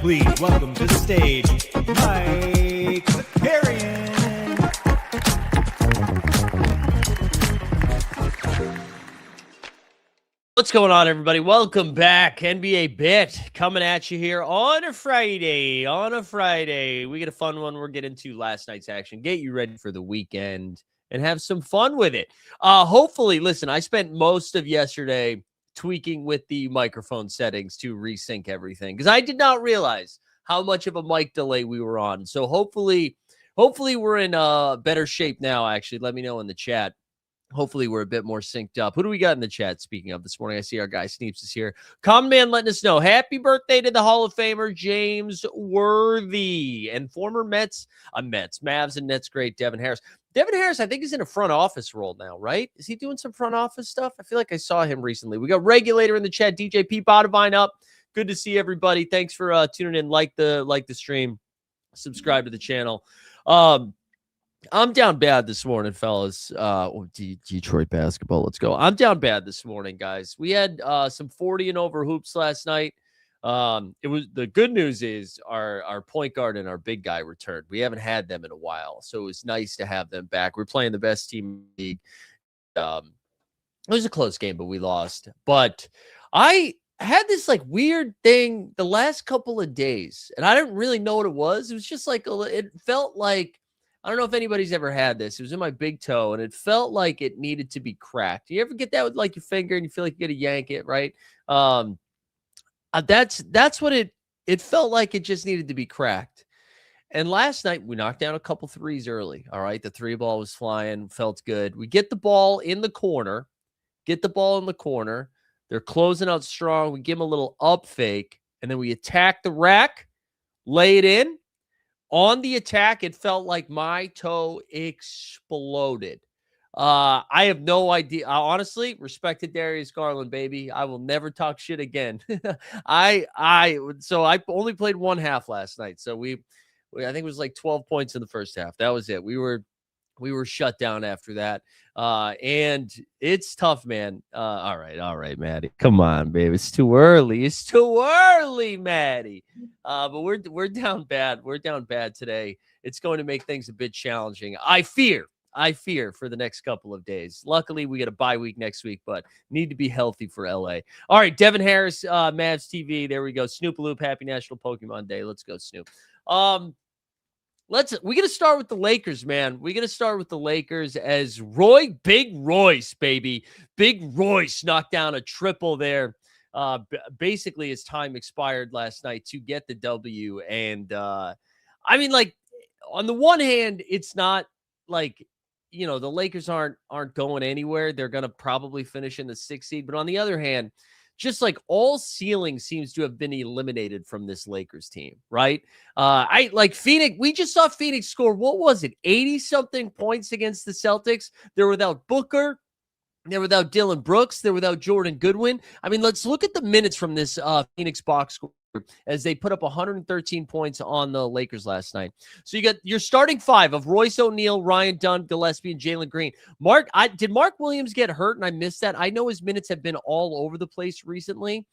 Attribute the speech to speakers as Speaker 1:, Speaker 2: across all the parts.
Speaker 1: Please welcome to the stage, Mike Zakarian.
Speaker 2: What's going on, everybody? Welcome back. NBA Bit coming at you here on a Friday. We get a fun one. We'll get into last night's action, get you ready for the weekend, and have some fun with it. Hopefully, listen, I spent most of yesterday tweaking with the microphone settings to resync everything because I did not realize how much of a mic delay we were on. So hopefully we're in better shape now. Actually, let me know in the chat. Hopefully we're a bit more synced up. Who do we got in the chat? Speaking of this morning, I see our guy Sneeps is here. Common Man letting us know happy birthday to the Hall of Famer James Worthy and former Mavs and Nets great Devin Harris. Devin Harris, I think, is in a front office role now, right? Is he doing some front office stuff? I feel like I saw him recently. We got Regulator in the chat. DJ P. Botavine up. Good to see everybody. Thanks for tuning in. Like the stream. Subscribe to the channel. I'm down bad this morning, fellas. Detroit basketball. Let's go. I'm down bad this morning, guys. We had some 40 and over hoops last night. It was the good news is our point guard and our big guy returned. We haven't had them in a while, so it was nice to have them back. We're playing the best team in the league. It was a close game, but we lost. But I had this like weird thing the last couple of days, and I didn't really know what it was. It was just like it felt like, I don't know if anybody's ever had this. It was in my big toe, and it felt like it needed to be cracked. You ever get that with like your finger, and you feel like you got to yank it, right? That's what it felt like. It just needed to be cracked. And last night we knocked down a couple threes early. All right, the three ball was flying, felt good. We get the ball in the corner. They're closing out strong. We give them a little up fake, and then we attack the rack, lay it in. On the attack, it felt like my toe exploded. I have no idea. I honestly respected Darius Garland, baby. I will never talk shit again. So I only played one half last night. So I think it was like 12 points in the first half. That was it. We were shut down after that. And it's tough, man. All right, Maddie. Come on, baby. It's too early, Maddie. But we're down bad. We're down bad today. It's going to make things a bit challenging. I fear for the next couple of days. Luckily, we get a bye week next week, but need to be healthy for LA. All right, Devin Harris, Mavs TV. There we go. Snoopaloop, happy National Pokemon Day. Let's go, Snoop. We're going to start with the Lakers, man. We're going to start with the Lakers as Big Royce, baby. Big Royce knocked down a triple there. Basically, his time expired last night to get the W. And, I mean, like, on the one hand, it's not like, you know, the Lakers aren't going anywhere. They're going to probably finish in the 6th seed. But on the other hand, just like all ceiling seems to have been eliminated from this Lakers team, right? I like Phoenix. We just saw Phoenix score, what was it, 80-something points against the Celtics. They're without Booker. They're without Dylan Brooks. They're without Jordan Goodwin. I mean, let's look at the minutes from this Phoenix box score as they put up 113 points on the Lakers last night. So you got your starting five of Royce O'Neal, Ryan Dunn, Gillespie, and Jalen Green. Did Mark Williams get hurt and I missed that? I know his minutes have been all over the place recently.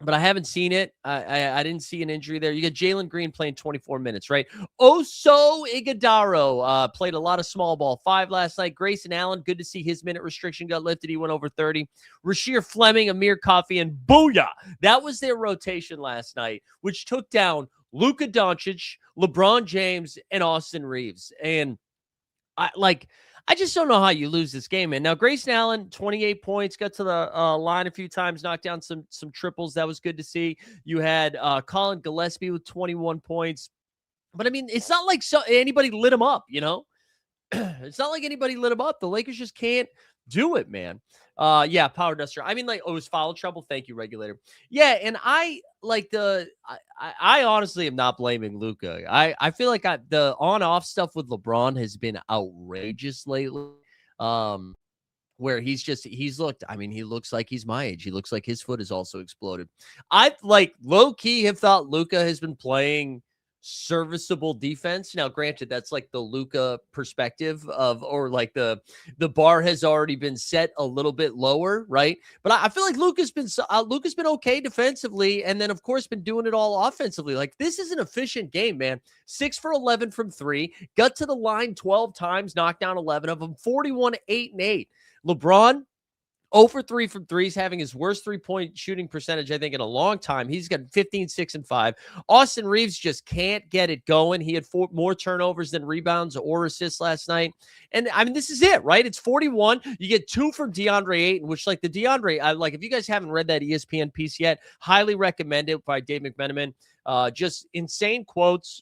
Speaker 2: but I haven't seen it. I didn't see an injury there. You got Jalen Green playing 24 minutes, right? Oso Iguodaro played a lot of small ball 5 last night. Grayson Allen, good to see his minute restriction got lifted. He went over 30. Rasheer Fleming, Amir Coffey, and Booyah. That was their rotation last night, which took down Luka Doncic, LeBron James, and Austin Reeves. And I just don't know how you lose this game, man. Now, Grayson Allen, 28 points, got to the line a few times, knocked down some triples. That was good to see. You had Colin Gillespie with 21 points. But, I mean, it's not like anybody lit him up, you know? It's not like anybody lit him up. The Lakers just can't do it, man. Yeah, power duster. I mean, like, oh, it was foul trouble. Thank you, regulator. Yeah, and I honestly am not blaming Luka. I feel like the on-off stuff with LeBron has been outrageous lately. Where he's looked, I mean, he looks like he's my age. He looks like his foot has also exploded. I like low key have thought Luka has been playing serviceable defense. Now, granted, that's like the Luka perspective of, or like the bar has already been set a little bit lower, right? But I feel like Luka's been okay defensively, and then of course been doing it all offensively. Like this is an efficient game, man. 6 for 11 from 3, got to the line 12 times, knocked down 11 of them, 41, 8 and 8. LeBron 0 for 3 from threes, having his worst three-point shooting percentage, I think, in a long time. He's got 15, 6, and 5. Austin Reeves just can't get it going. He had more turnovers than rebounds or assists last night. And, I mean, this is it, right? It's 41. You get 2 from DeAndre Ayton, which, like, the DeAndre, if you guys haven't read that ESPN piece yet, highly recommend it by Dave McMenamin. Just insane quotes.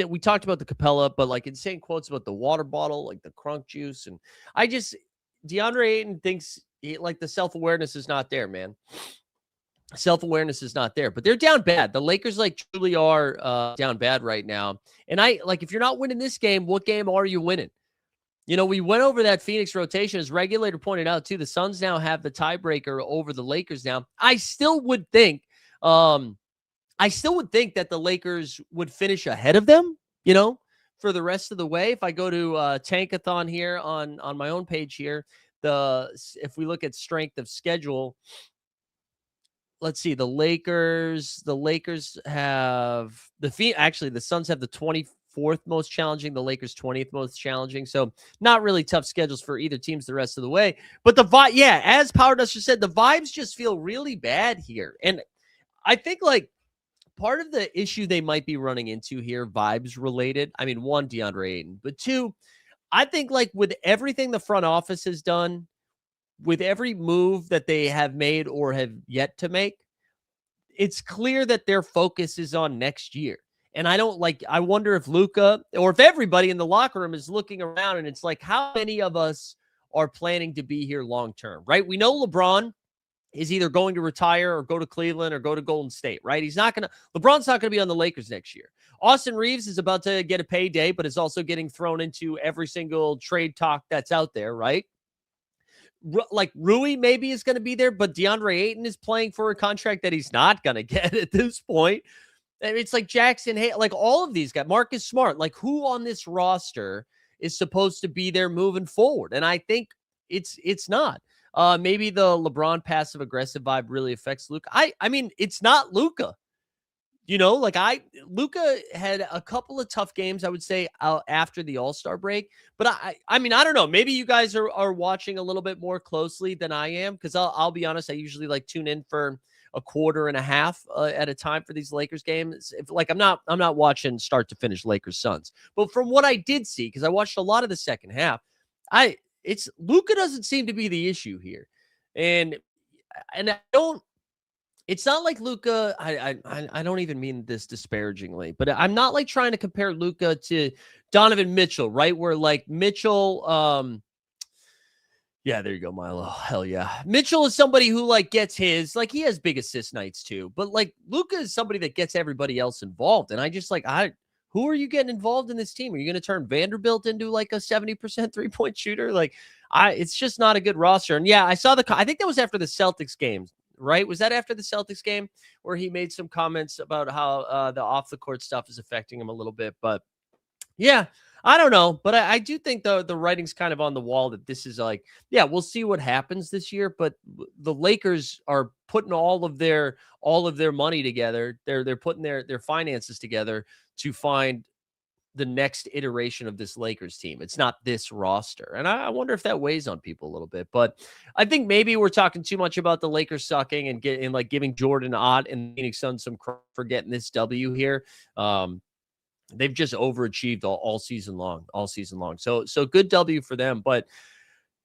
Speaker 2: We talked about the Capella, but, like, insane quotes about the water bottle, like the crunk juice. And DeAndre Ayton thinks the self-awareness is not there, man. Self-awareness is not there, but they're down bad. The Lakers truly are down bad right now. And if you're not winning this game, what game are you winning? You know, we went over that Phoenix rotation, as regulator pointed out too. The Suns now have the tiebreaker over the Lakers now. I still would think that the Lakers would finish ahead of them, you know, for the rest of the way. If I go to Tankathon here on my own page here, if we look at strength of schedule, let's see, the Lakers have the Suns have the 24th most challenging, the Lakers 20th most challenging. So not really tough schedules for either teams the rest of the way. But the vibe, yeah, as Power Duster said, the vibes just feel really bad here. And I think part of the issue they might be running into here, vibes related. I mean, 1, DeAndre Ayton, but 2, I think with everything the front office has done, with every move that they have made or have yet to make, it's clear that their focus is on next year. And I wonder if Luka or if everybody in the locker room is looking around and it's like, how many of us are planning to be here long-term, right? We know LeBron is either going to retire or go to Cleveland or go to Golden State, right? LeBron's not going to be on the Lakers next year. Austin Reeves is about to get a payday, but is also getting thrown into every single trade talk that's out there, right? Rui maybe is going to be there, but DeAndre Ayton is playing for a contract that he's not going to get at this point. It's like Jackson, all of these guys, Marcus Smart, who on this roster is supposed to be there moving forward? And I think it's not. Maybe the LeBron passive aggressive vibe really affects Luka. I mean, it's not Luka. You know, Luka had a couple of tough games, I would say, after the All-Star break. But I mean, I don't know. Maybe you guys are watching a little bit more closely than I am, because I'll be honest, I usually tune in for a quarter and a half at a time for these Lakers games. I'm not watching start to finish Lakers Suns. But from what I did see, because I watched a lot of the second half, Luka doesn't seem to be the issue here, and I don't. It's not like Luka. I don't even mean this disparagingly, but I'm not trying to compare Luka to Donovan Mitchell, right? Where Mitchell, yeah, there you go, Milo. Hell yeah, Mitchell is somebody who gets his he has big assist nights too, but Luka is somebody that gets everybody else involved, and I just who are you getting involved in this team? Are you going to turn Vanderbilt into a 70% 3-point shooter? It's just not a good roster. And yeah, I think that was after the Celtics game, right? Was that after the Celtics game where he made some comments about how the off the court stuff is affecting him a little bit? But yeah, I don't know, but I do think the writing's kind of on the wall that this is like, yeah, we'll see what happens this year. But the Lakers are putting all of their money together. They're putting their finances together to find the next iteration of this Lakers team. It's not this roster. And I wonder if that weighs on people a little bit. But I think maybe we're talking too much about the Lakers sucking and like giving Jordan Ott and the Phoenix Suns some credit for getting this W here. They've just overachieved all season long, So good W for them. But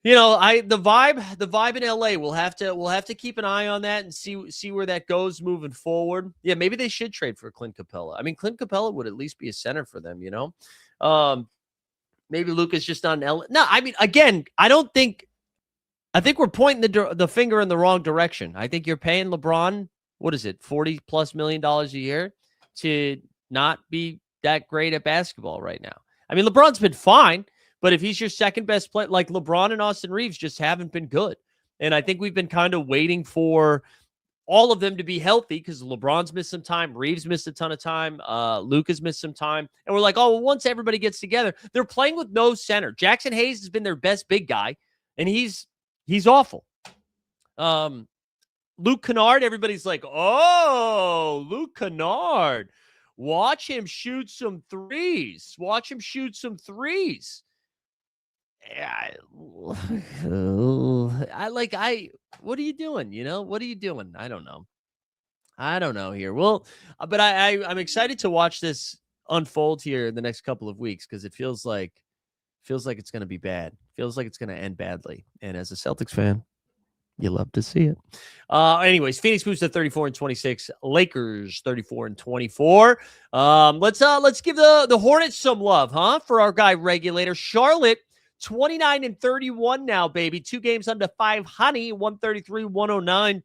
Speaker 2: the vibe in LA, we'll have to keep an eye on that and see where that goes moving forward. Yeah, maybe they should trade for Clint Capella. I mean, Clint Capella would at least be a center for them, Maybe Luka's just on LA. No, I mean, again, I think we're pointing the finger in the wrong direction. I think you're paying LeBron, what is it, $40+ million a year to not be that great at basketball right now. I mean, LeBron's been fine. But if he's your second best player, like LeBron and Austin Reeves just haven't been good. And I think we've been kind of waiting for all of them to be healthy because LeBron's missed some time. Reeves missed a ton of time. Luka's missed some time. And we're like, oh, well, once everybody gets together, they're playing with no center. Jackson Hayes has been their best big guy, and he's awful. Luke Kennard, everybody's like, oh, Luke Kennard. Watch him shoot some threes. Yeah, what are you doing? What are you doing? I don't know here. Well, but I'm excited to watch this unfold here in the next couple of weeks because it feels like it's going to be bad. Feels like it's going to end badly. And as a Celtics fan, you love to see it. Anyways, Phoenix moves to 34-26. Lakers 34-24. Let's give the Hornets some love, for our guy Regulator. Charlotte 29-31 now, baby. 2 games under 500, 133-109.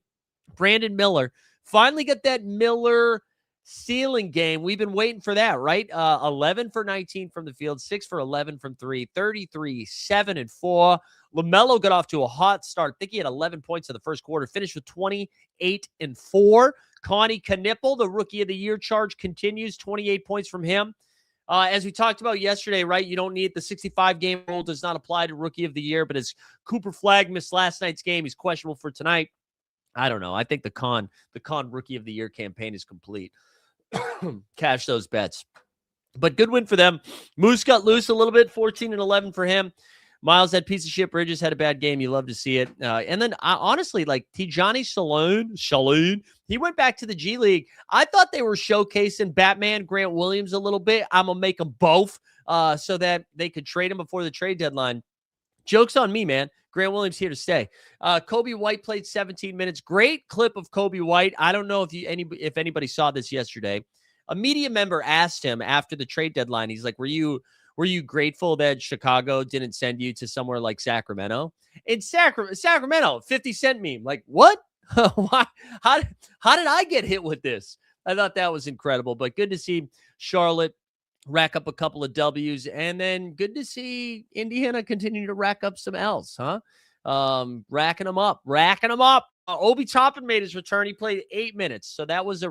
Speaker 2: Brandon Miller finally got that Miller ceiling game. We've been waiting for that, right? 11 for 19 from the field, 6 for 11 from 3, 33, 7-4. LaMelo got off to a hot start. I think he had 11 points in the first quarter, finished with 28-4. Connie Knippel, the Rookie of the Year charge continues, 28 points from him. As we talked about yesterday, right? You don't need the 65-game rule does not apply to Rookie of the Year, but as Cooper Flagg missed last night's game, he's questionable for tonight. I don't know. I think the Con Rookie of the Year campaign is complete. Cash those bets. But good win for them. Moose got loose a little bit, 14-11 for him. Miles, that piece of shit Bridges had a bad game. You love to see it. And then, honestly, like Tijani Shalhoub, he went back to the G League. I thought they were showcasing Batman Grant Williams a little bit. I'm going to make them both so that they could trade him before the trade deadline. Joke's on me, man. Grant Williams here to stay. Kobe White played 17 minutes. Great clip of Kobe White. I don't know if anybody saw this yesterday. A media member asked him after the trade deadline. He's like, were you grateful that Chicago didn't send you to somewhere like Sacramento? In Sacramento, 50 Cent meme. Like, what? Why? How did I get hit with this? I thought that was incredible, but good to see Charlotte rack up a couple of W's, and then good to see Indiana continue to rack up some L's, racking them up. Obi Toppin made his return. He played 8 minutes, so that was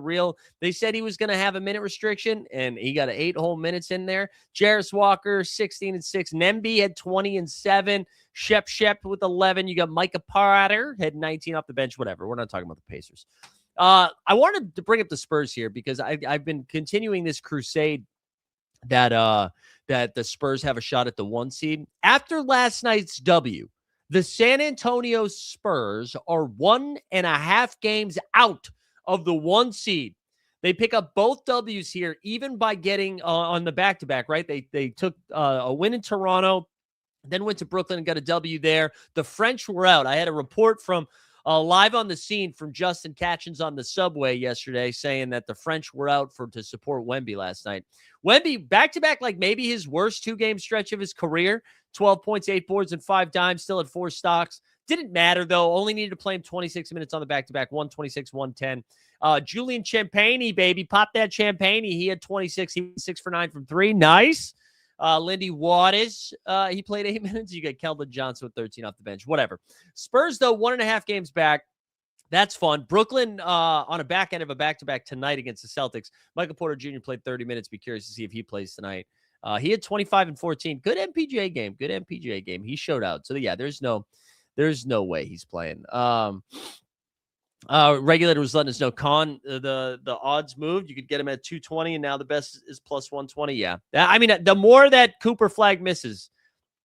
Speaker 2: they said he was going to have a minute restriction, and he got 8 whole minutes in there. Jarris Walker, 16-6. Nemby had 20-7. Shep with 11. You got Micah Potter, had 19 off the bench, whatever. We're not talking about the Pacers. I wanted to bring up the Spurs here because I've been continuing this crusade that the Spurs have a shot at the 1 seed. After last night's W, the San Antonio Spurs are 1.5 games out of the 1 seed. They pick up both W's here, even by getting on the back-to-back, right? They took a win in Toronto, then went to Brooklyn and got a W there. The French were out. I had a report from live on the scene from Justin Catchins on the subway yesterday saying that the French were out to support Wemby last night. Wemby, back-to-back, like maybe his worst 2-game stretch of his career. 12 points, 8 boards, and 5 dimes, still at 4 stocks. Didn't matter, though. Only needed to play him 26 minutes on the back-to-back, 126, 110. Julian Champagny, baby. Pop that Champagny. He had 26. He was 6 for 9 from 3. Nice. Lindy Waters, he played 8 minutes. You got Keldon Johnson with 13 off the bench. Whatever. Spurs, though, 1.5 games back. That's fun. Brooklyn on a back end of a back-to-back tonight against the Celtics. Michael Porter Jr. played 30 minutes. Be curious to see if he plays tonight. He had 25 and 14. Good MPJ game. Good MPJ game. He showed out. So yeah, there's no way he's playing. Regulator was letting us know the odds moved. You could get him at 220, and now the best is plus 120. Yeah. I mean, the more that Cooper Flag misses,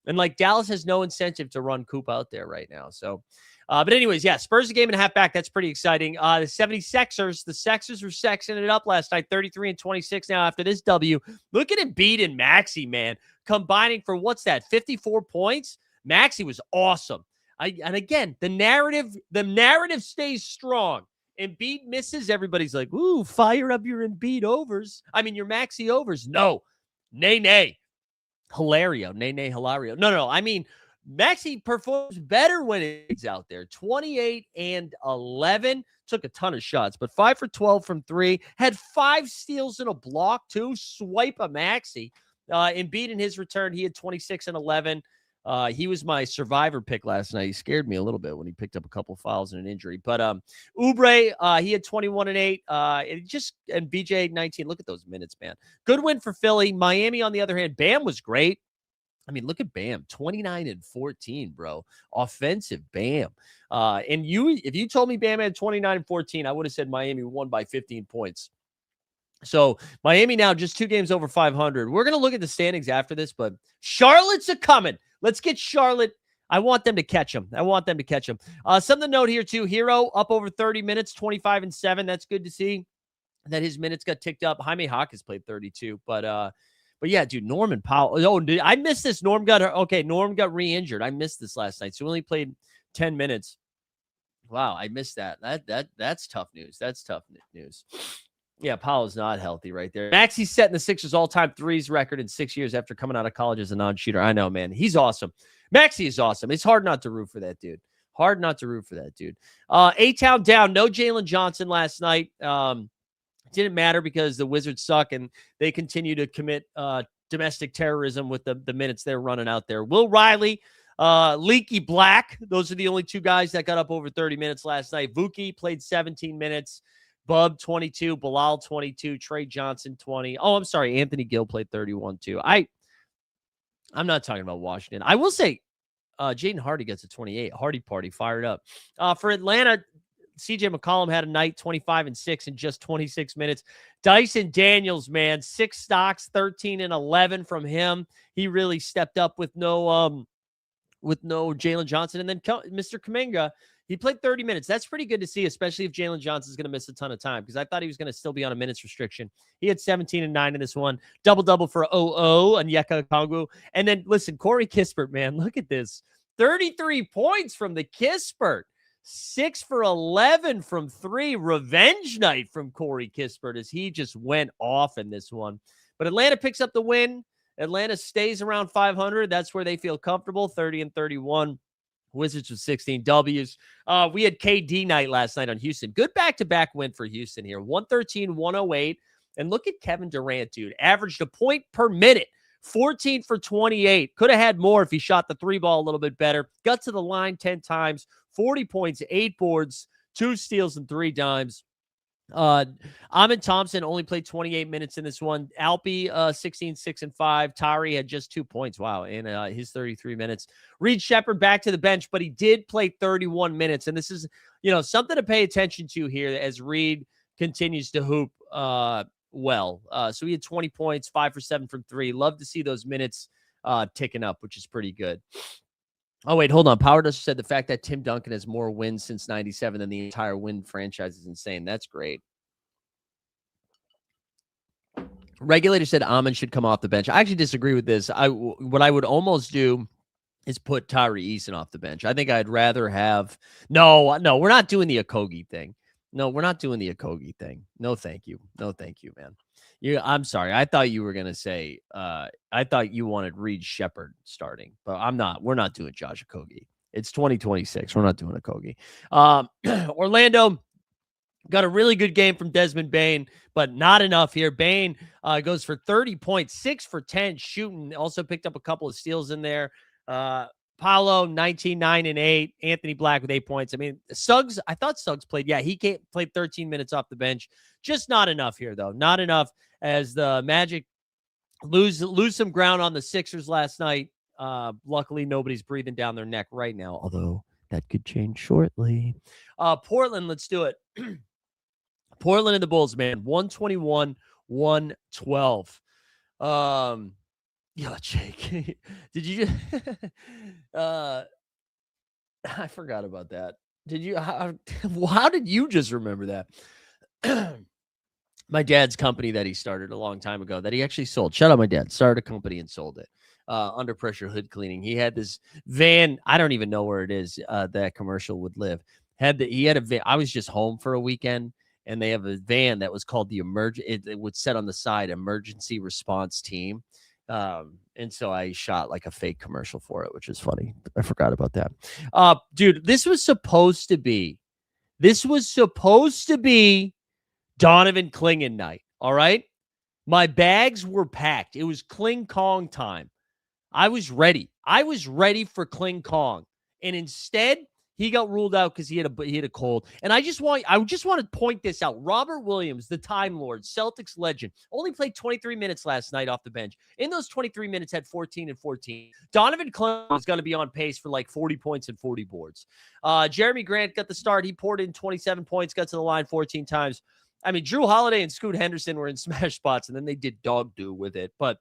Speaker 2: and like Dallas has no incentive to run Coop out there right now. So, but anyways, yeah, Spurs a game and a half back. That's pretty exciting. The 76ers, the Sexers were sexing it up last night, 33 and 26 now after this W. Look at Embiid and Maxey, man, combining for what's that, 54 points? Maxey was awesome. And again, the narrative stays strong. Embiid misses, everybody's like, ooh, fire up your Embiid overs. I mean, your Maxey overs. No, nay. Hilario. No. I mean, Maxey performs better when he's out there. 28 and 11. Took a ton of shots, but 5 for 12 from 3. Had 5 steals and a block, too. Swipe a Maxey. Embiid in his return, he had 26 and 11. He was my survivor pick last night. He scared me a little bit when he picked up a couple fouls and an injury. But Oubre, he had 21 and 8. And BJ 19. Look at those minutes, man. Good win for Philly. Miami, on the other hand, Bam was great. I mean, look at Bam, 29 and 14, bro. Offensive Bam. And if you told me Bam had 29 and 14, I would have said Miami won by 15 points. So Miami now just 2 games over 500. We're going to look at the standings after this, but Charlotte's a coming. Let's get Charlotte. I want them to catch them. Something to note here too. Hero up over 30 minutes, 25 and 7. That's good to see that his minutes got ticked up. Jaime Hawkins played 32, but yeah, dude, Norman Powell. Oh, dude, I missed this. Norm got re-injured. I missed this last night. So he only played 10 minutes. Wow, I missed that. That's tough news. Yeah, Powell's not healthy right there. Maxey's setting the Sixers all-time threes record in 6 years after coming out of college as a non-shooter. I know, man. He's awesome. Maxey is awesome. It's hard not to root for that dude. A-Town down. No Jalen Johnson last night. Didn't matter because the Wizards suck and they continue to commit domestic terrorism with the minutes they're running out there. Will Riley, Leaky Black. Those are the only 2 guys that got up over 30 minutes last night. Vuki played 17 minutes. Bub, 22. Bilal, 22. Trey Johnson, 20. Oh, I'm sorry. Anthony Gill played 31, too. I'm not talking about Washington. I will say Jaden Hardy gets a 28. Hardy party fired up. For Atlanta, CJ McCollum had a night, 25 and 6 in just 26 minutes. Dyson Daniels, man, 6 stocks, 13 and 11 from him. He really stepped up with no Jalen Johnson. And then Mr. Kuminga, he played 30 minutes. That's pretty good to see, especially if Jalen Johnson's going to miss a ton of time, because I thought he was going to still be on a minutes restriction. He had 17 and 9 in this one. Double-double for OO and Yeka Kongu. And then, listen, Corey Kispert, man, look at this. 33 points from the Kispert. 6 for 11 from 3. Revenge night from Corey Kispert as he just went off in this one. But Atlanta picks up the win. Atlanta stays around 500. That's where they feel comfortable, 30 and 31. Wizards with 16 W's. We had KD night last night on Houston. Good back-to-back win for Houston here. 113-108. And look at Kevin Durant, dude. Averaged a point per minute. 14 for 28. Could have had more if he shot the 3 ball a little bit better. Got to the line 10 times. 40 points, 8 boards, 2 steals, and 3 dimes. Ahmed Thompson only played 28 minutes in this one. Alpi, 16, 6, and 5. Tari had just 2 points. Wow. In his 33 minutes. Reed Shepherd back to the bench, but he did play 31 minutes. And this is, something to pay attention to here as Reed continues to hoop, well. So he had 20 points, 5 for 7 from 3. Love to see those minutes, ticking up, which is pretty good. Oh, wait, hold on. Power Duster said the fact that Tim Duncan has more wins since 97 than the entire Win franchise is insane. That's great. Regulator said Amon should come off the bench. I actually disagree with this. What I would almost do is put Tyree Eason off the bench. I think I'd rather have... No, we're not doing the Okogie thing. No, thank you. No, thank you, man. I'm sorry. I thought you were going to say, I thought you wanted Reed Shepherd starting, but I'm not. We're not doing Josh Okogie. It's 2026. We're not doing Okogie. Orlando got a really good game from Desmond Bane, but not enough here. Bane goes for 30 points, 6 for 10 shooting. Also picked up a couple of steals in there. Paolo, 19, 9, and 8. Anthony Black with 8 points. I mean, Suggs, I thought Suggs played. Yeah, he played 13 minutes off the bench. Just not enough here, though. Not enough as the Magic lose some ground on the Sixers last night. Luckily, nobody's breathing down their neck right now, although that could change shortly. Portland, let's do it. Portland and the Bulls, man, 121, 112. Yeah, Jake, did you just, I forgot about that. Did you, how did you just remember that? My dad's company that he started a long time ago that he actually sold. Shout out my dad. Started a company and sold it. Under Pressure Hood Cleaning. He had this van. I don't even know where it is. That commercial would live. He had a van. I was just home for a weekend, and they have a van that was called the it would set on the side emergency response team. And so I shot like a fake commercial for it, which is funny. I forgot about that. Dude, this was supposed to be Donovan Clingan night. All right. My bags were packed. It was Kling Kong time. I was ready. I was ready for Kling Kong. And instead, he got ruled out because he had a cold. And I just want to point this out. Robert Williams, the Time Lord, Celtics legend, only played 23 minutes last night off the bench. In those 23 minutes, had 14 and 14. Donovan Clingan was going to be on pace for like 40 points and 40 boards. Jeremy Grant got the start. He poured in 27 points, got to the line 14 times. I mean, Drew Holiday and Scoot Henderson were in smash spots, and then they did dog do with it. But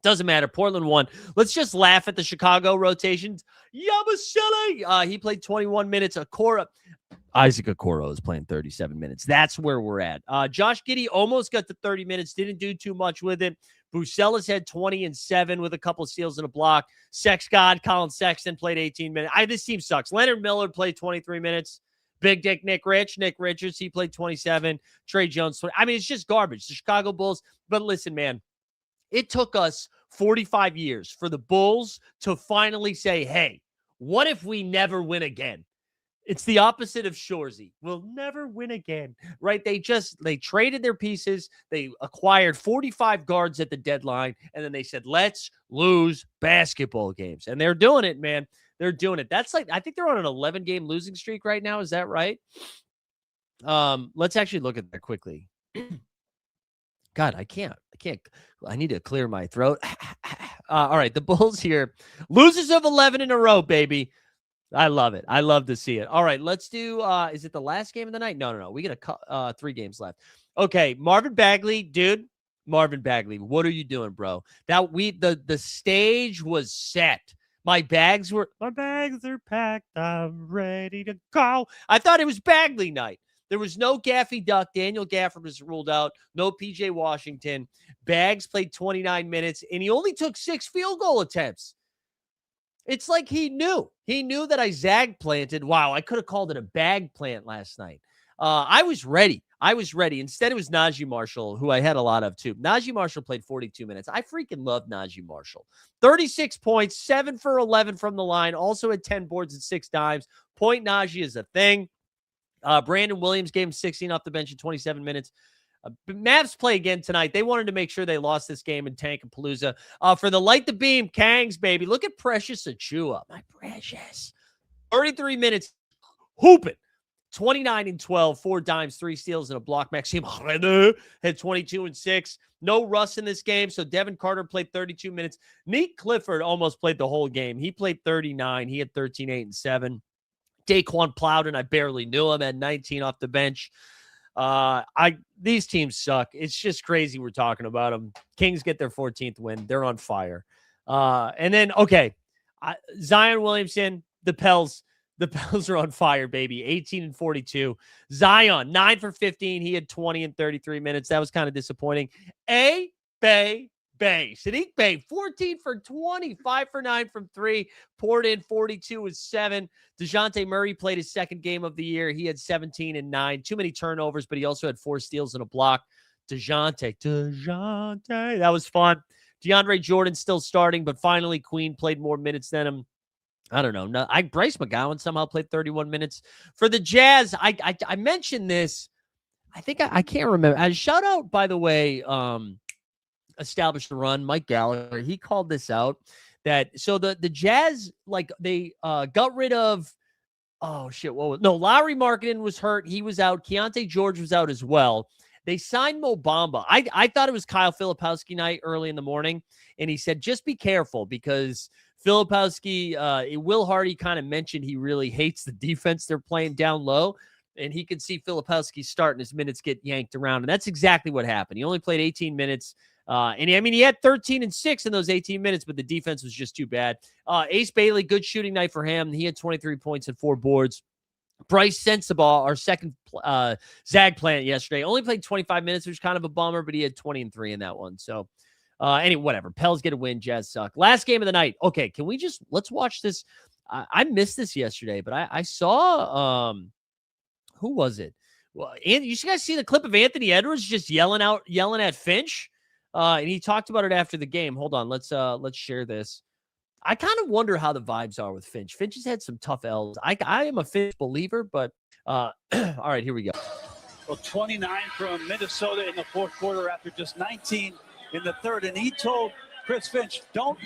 Speaker 2: doesn't matter. Portland won. Let's just laugh at the Chicago rotations. Yabusele. He played 21 minutes. Isaac Okoro is playing 37 minutes. That's where we're at. Josh Giddey almost got to 30 minutes. Didn't do too much with it. Bucella's had 20 and 7 with a couple of steals and a block. Sex God, Colin Sexton played 18 minutes. This team sucks. Leonard Miller played 23 minutes. Big Dick Nick Richards, he played 27. Trey Jones, 20. I mean, it's just garbage. The Chicago Bulls. But listen, man, it took us 45 years for the Bulls to finally say, hey, what if we never win again? It's the opposite of Shorzy. We'll never win again, right? They traded their pieces. They acquired 45 guards at the deadline, and then they said, let's lose basketball games. And they're doing it, man. They're doing it. That's like, I think they're on an 11-game losing streak right now. Is that right? Let's actually look at that quickly. God, I can't. I need to clear my throat. All right, the Bulls here. Losers of 11 in a row, baby. I love it. I love to see it. All right, let's do, is it the last game of the night? No. We got 3 games left. Okay, Marvin Bagley, dude. Marvin Bagley, what are you doing, bro? The stage was set. My bags are packed. I'm ready to go. I thought it was Bagley night. There was no Gaffy Duck. Daniel Gafford was ruled out. No PJ Washington. Bags played 29 minutes, and he only took 6 field goal attempts. It's like he knew. He knew that I zag planted. Wow, I could have called it a bag plant last night. I was ready. Instead, it was Najee Marshall, who I had a lot of too. Najee Marshall played 42 minutes. I freaking love Najee Marshall. 36 points, 7 for 11 from the line. Also had 10 boards and 6 dimes. Point Najee is a thing. Brandon Williams gave him 16 off the bench in 27 minutes. Mavs play again tonight. They wanted to make sure they lost this game in Tankapalooza. For the Light the Beam, Kangs, baby. Look at Precious Achua. My Precious. 33 minutes. Hooping. 29 and 12, 4 dimes, 3 steals, and a block. Maxime had 22 and 6. No Russ in this game, so Devin Carter played 32 minutes. Nate Clifford almost played the whole game. He played 39. He had 13, 8, and 7. Daquan Plowden, I barely knew him, had 19 off the bench. These teams suck. It's just crazy we're talking about them. Kings get their 14th win. They're on fire. And then, okay, Zion Williamson, the Pels are on fire, baby. 18 and 42. Zion, 9 for 15. He had 20 and 33 minutes. That was kind of disappointing. Bay. Sadiq Bey, 14 for 20, 5 for 9 from 3, poured in 42 and 7. DeJounte Murray played his second game of the year. He had 17 and 9. Too many turnovers, but he also had 4 steals and a block. DeJounte. That was fun. DeAndre Jordan still starting, but finally Queen played more minutes than him. I don't know. Bryce McGowan somehow played 31 minutes. For the Jazz, I mentioned this. I think I can't remember. Shout out, by the way, established the run, Mike Gallagher. He called this out that the Jazz, like, they got rid of Lowry Markkanen was hurt. He was out. Keontae George was out as well. They signed Mo Bamba. I thought it was Kyle Filipowski night early in the morning, and he said, just be careful because Filipowski, Will Hardy kind of mentioned he really hates the defense they're playing down low, and he could see Filipowski starting his minutes get yanked around, and that's exactly what happened. He only played 18 minutes, he had 13 and 6 in those 18 minutes, but the defense was just too bad. Ace Bailey, good shooting night for him. He had 23 points and 4 boards. Bryce Sensabaugh, our second Zag plant yesterday, only played 25 minutes, which was kind of a bummer, but he had 20 and 3 in that one. So, anyway, whatever. Pels get a win. Jazz suck. Last game of the night. Okay, let's watch this. I missed this yesterday, but I saw, who was it? Well, you guys see the clip of Anthony Edwards just yelling at Finch? And he talked about it after the game. Hold on. Let's share this. I kind of wonder how the vibes are with Finch. Finch has had some tough L's. I am a Finch believer, but all right, here we go.
Speaker 3: Well, 29 from Minnesota in the fourth quarter after just 19 in the third. And he told Chris Finch, don't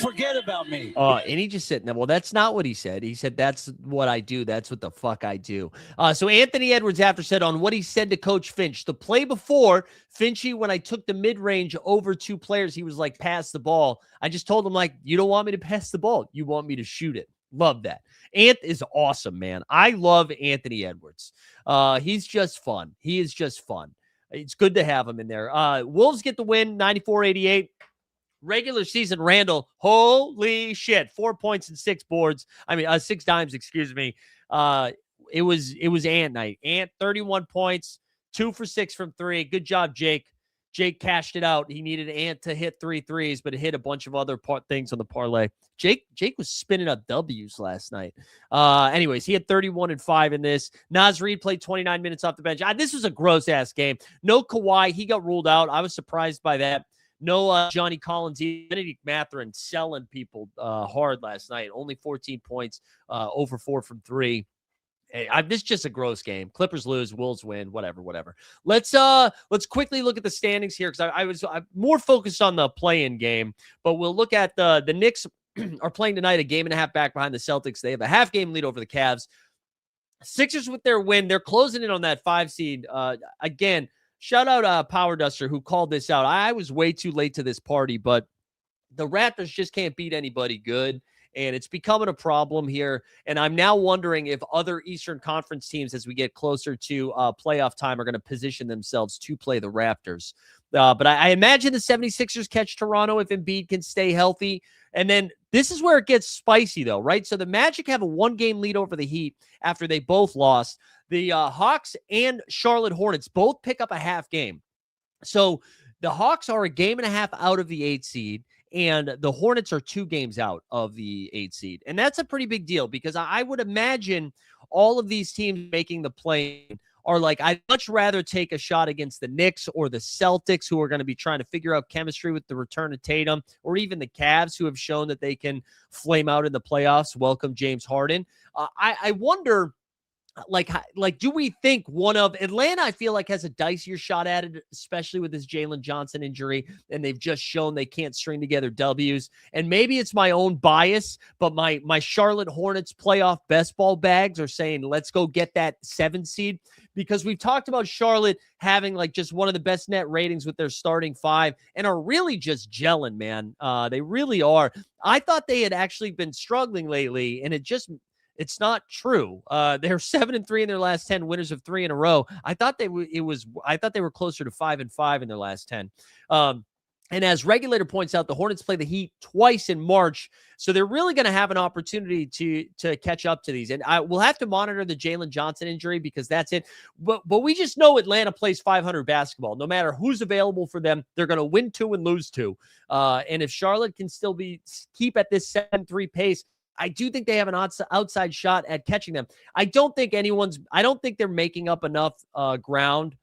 Speaker 3: forget about me.
Speaker 2: And he just said, no, well, that's not what he said. He said, that's what I do. That's what the fuck I do. So Anthony Edwards after said on what he said to Coach Finch, the play before Finchy, when I took the mid-range over 2 players, he was like, pass the ball. I just told him, like, you don't want me to pass the ball. You want me to shoot it. Love that. Ant is awesome, man. I love Anthony Edwards. He's just fun. He is just fun. It's good to have him in there. Wolves get the win, 94-88. Regular season Randall, holy shit, 4 points and 6 boards. 6 dimes, excuse me. It was Ant night. Ant, 31 points, 2 for 6 from 3. Good job, Jake. Jake cashed it out. He needed Ant to hit 3 threes, but it hit a bunch of other things on the parlay. Jake was spinning up W's last night. Anyways, he had 31 and 5 in this. Naz Reid played 29 minutes off the bench. This was a gross-ass game. No Kawhi. He got ruled out. I was surprised by that. No Johnny Collins, Benedict Mathurin selling people hard last night. Only 14 points, over 4 from 3. This is just a gross game. Clippers lose, Wolves win, whatever. Let's quickly look at the standings here because I'm more focused on the play-in game. But we'll look at the Knicks are playing tonight, a game and a half back behind the Celtics. They have a half-game lead over the Cavs. Sixers with their win, they're closing in on that 5 seed. Again, shout out Power Duster who called this out. I was way too late to this party, but the Raptors just can't beat anybody good, and it's becoming a problem here. And I'm now wondering if other Eastern Conference teams, as we get closer to playoff time, are going to position themselves to play the Raptors. But I imagine the 76ers catch Toronto if Embiid can stay healthy. And then this is where it gets spicy, though, right? So the Magic have a 1-game lead over the Heat after they both lost. The Hawks and Charlotte Hornets both pick up a half game. So the Hawks are a game and a half out of the 8 seed, and the Hornets are 2 games out of the 8 seed. And that's a pretty big deal because I would imagine all of these teams making the play are like, I'd much rather take a shot against the Knicks or the Celtics, who are going to be trying to figure out chemistry with the return of Tatum, or even the Cavs, who have shown that they can flame out in the playoffs. Welcome James Harden. I wonder, like, do we think one of Atlanta, I feel like, has a dicier shot at it, especially with this Jalen Johnson injury, and they've just shown they can't string together W's. And maybe it's my own bias, but my Charlotte Hornets playoff best ball bags are saying, let's go get that 7 seed, because we've talked about Charlotte having like just one of the best net ratings with their starting 5 and are really just gelling, man. They really are. I thought they had actually been struggling lately, and it's not true. They're 7-3 in their last 10, winners of 3 in a row. I thought they were closer to 5-5 in their last 10. And as Regulator points out, the Hornets play the Heat twice in March, so they're really going to have an opportunity to catch up to these. And we'll have to monitor the Jalen Johnson injury because that's it. But we just know Atlanta plays 500 basketball. No matter who's available for them, they're going to win 2 and lose 2. And if Charlotte can still keep at this 7-3 pace, I do think they have an outside shot at catching them. I don't think they're making up enough ground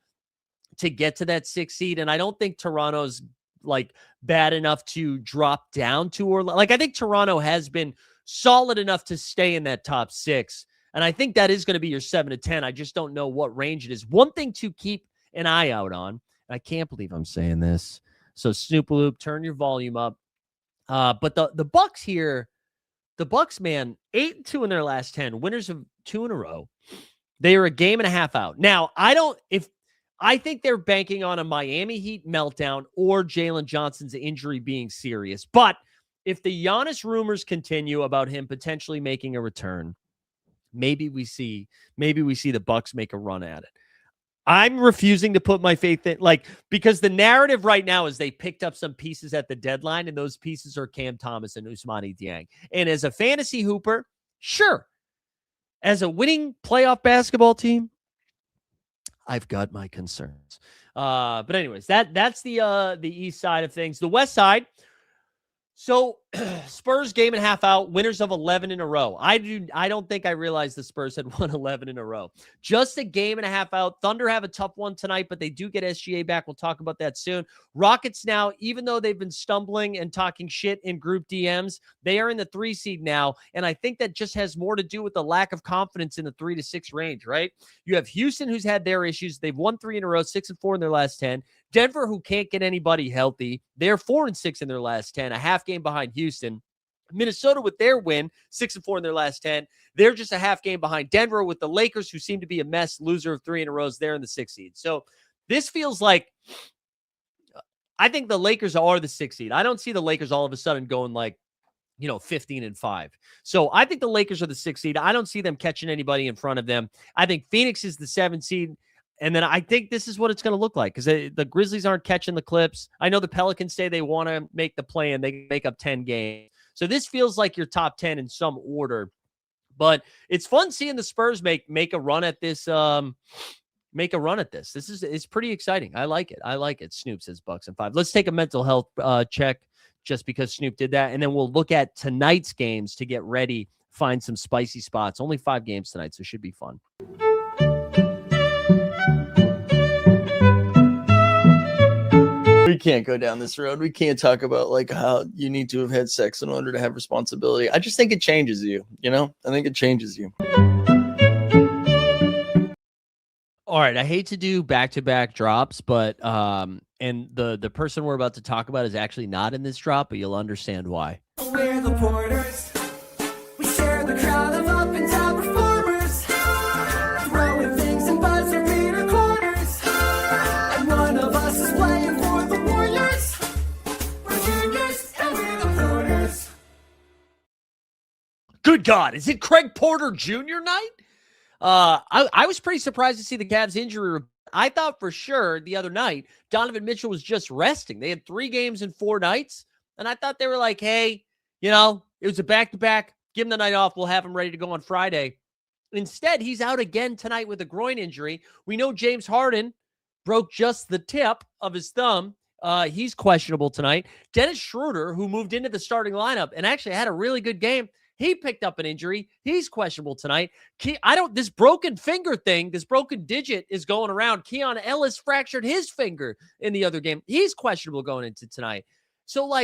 Speaker 2: to get to that 6 seed. And I don't think Toronto's like bad enough to drop down to, or like, I think Toronto has been solid enough to stay in that top 6. And I think that is going to be your 7-10. I just don't know what range it is. One thing to keep an eye out on, I can't believe I'm saying this. So Snoopaloop, turn your volume up. But the Bucks here, the Bucks, man, 8-2 in their last 10, winners of 2 in a row. They are a game and a half out. Now, I think they're banking on a Miami Heat meltdown or Jalen Johnson's injury being serious. But if the Giannis rumors continue about him potentially making a return, maybe we see the Bucks make a run at it. I'm refusing to put my faith in, because the narrative right now is they picked up some pieces at the deadline, and those pieces are Cam Thomas and Ousmane Dieng. And as a fantasy hooper, sure. As a winning playoff basketball team, I've got my concerns. But anyways, that's the east side of things. The west side. So Spurs game and a half out, winners of 11 in a row. I don't think I realized the Spurs had won 11 in a row. Just a game and a half out. Thunder have a tough one tonight, but they do get SGA back. We'll talk about that soon. Rockets now, even though they've been stumbling and talking shit in group DMs, they are in the 3 seed now. And I think that just has more to do with the lack of confidence in the 3 to 6 range, right? You have Houston, who's had their issues. They've won 3 in a row, 6-4 in their last 10. Denver, who can't get anybody healthy, they're 4-6 in their last 10, a half game behind Houston. Minnesota with their win, 6-4 in their last 10. They're just a half game behind Denver, with the Lakers, who seem to be a mess, loser of 3 in a row. They're in the 6 seed. So this feels like, I think the Lakers are the 6 seed. I don't see the Lakers all of a sudden going 15-5. So I think the Lakers are the 6 seed. I don't see them catching anybody in front of them. I think Phoenix is the 7 seed. And then I think this is what it's going to look like, because the Grizzlies aren't catching the Clips. I know the Pelicans say they want to make the play and they make up 10 games. So this feels like your top 10 in some order. But it's fun seeing the Spurs make a run at this. It's pretty exciting. I like it. Snoop says Bucks and 5. Let's take a mental health check just because Snoop did that. And then we'll look at tonight's games to get ready, find some spicy spots. Only 5 games tonight, so it should be fun.
Speaker 4: We can't go down this road. We can't talk about how you need to have had sex in order to have responsibility. I just think it changes you, I think it changes you.
Speaker 2: All right. I hate to do back-to-back drops, but and the person we're about to talk about is actually not in this drop, but you'll understand why.
Speaker 5: We're the Porters. We share the crowd of up and down performers, throwing things in buzzer beater corners. And one of us is playing for the Warriors. We're juniors and we're the Porters.
Speaker 2: Good God, is it Craig Porter Jr. night? I was pretty surprised to see the Cavs injury. I thought for sure the other night Donovan Mitchell was just resting. They had 3 games in 4 nights, and I thought they were like, hey, it was a back-to-back. Give him the night off. We'll have him ready to go on Friday. Instead, he's out again tonight with a groin injury. We know James Harden broke just the tip of his thumb. He's questionable tonight. Dennis Schroeder, who moved into the starting lineup and actually had a really good game, he picked up an injury. He's questionable tonight. This broken finger thing, this broken digit is going around. Keon Ellis fractured his finger in the other game. He's questionable going into tonight. So,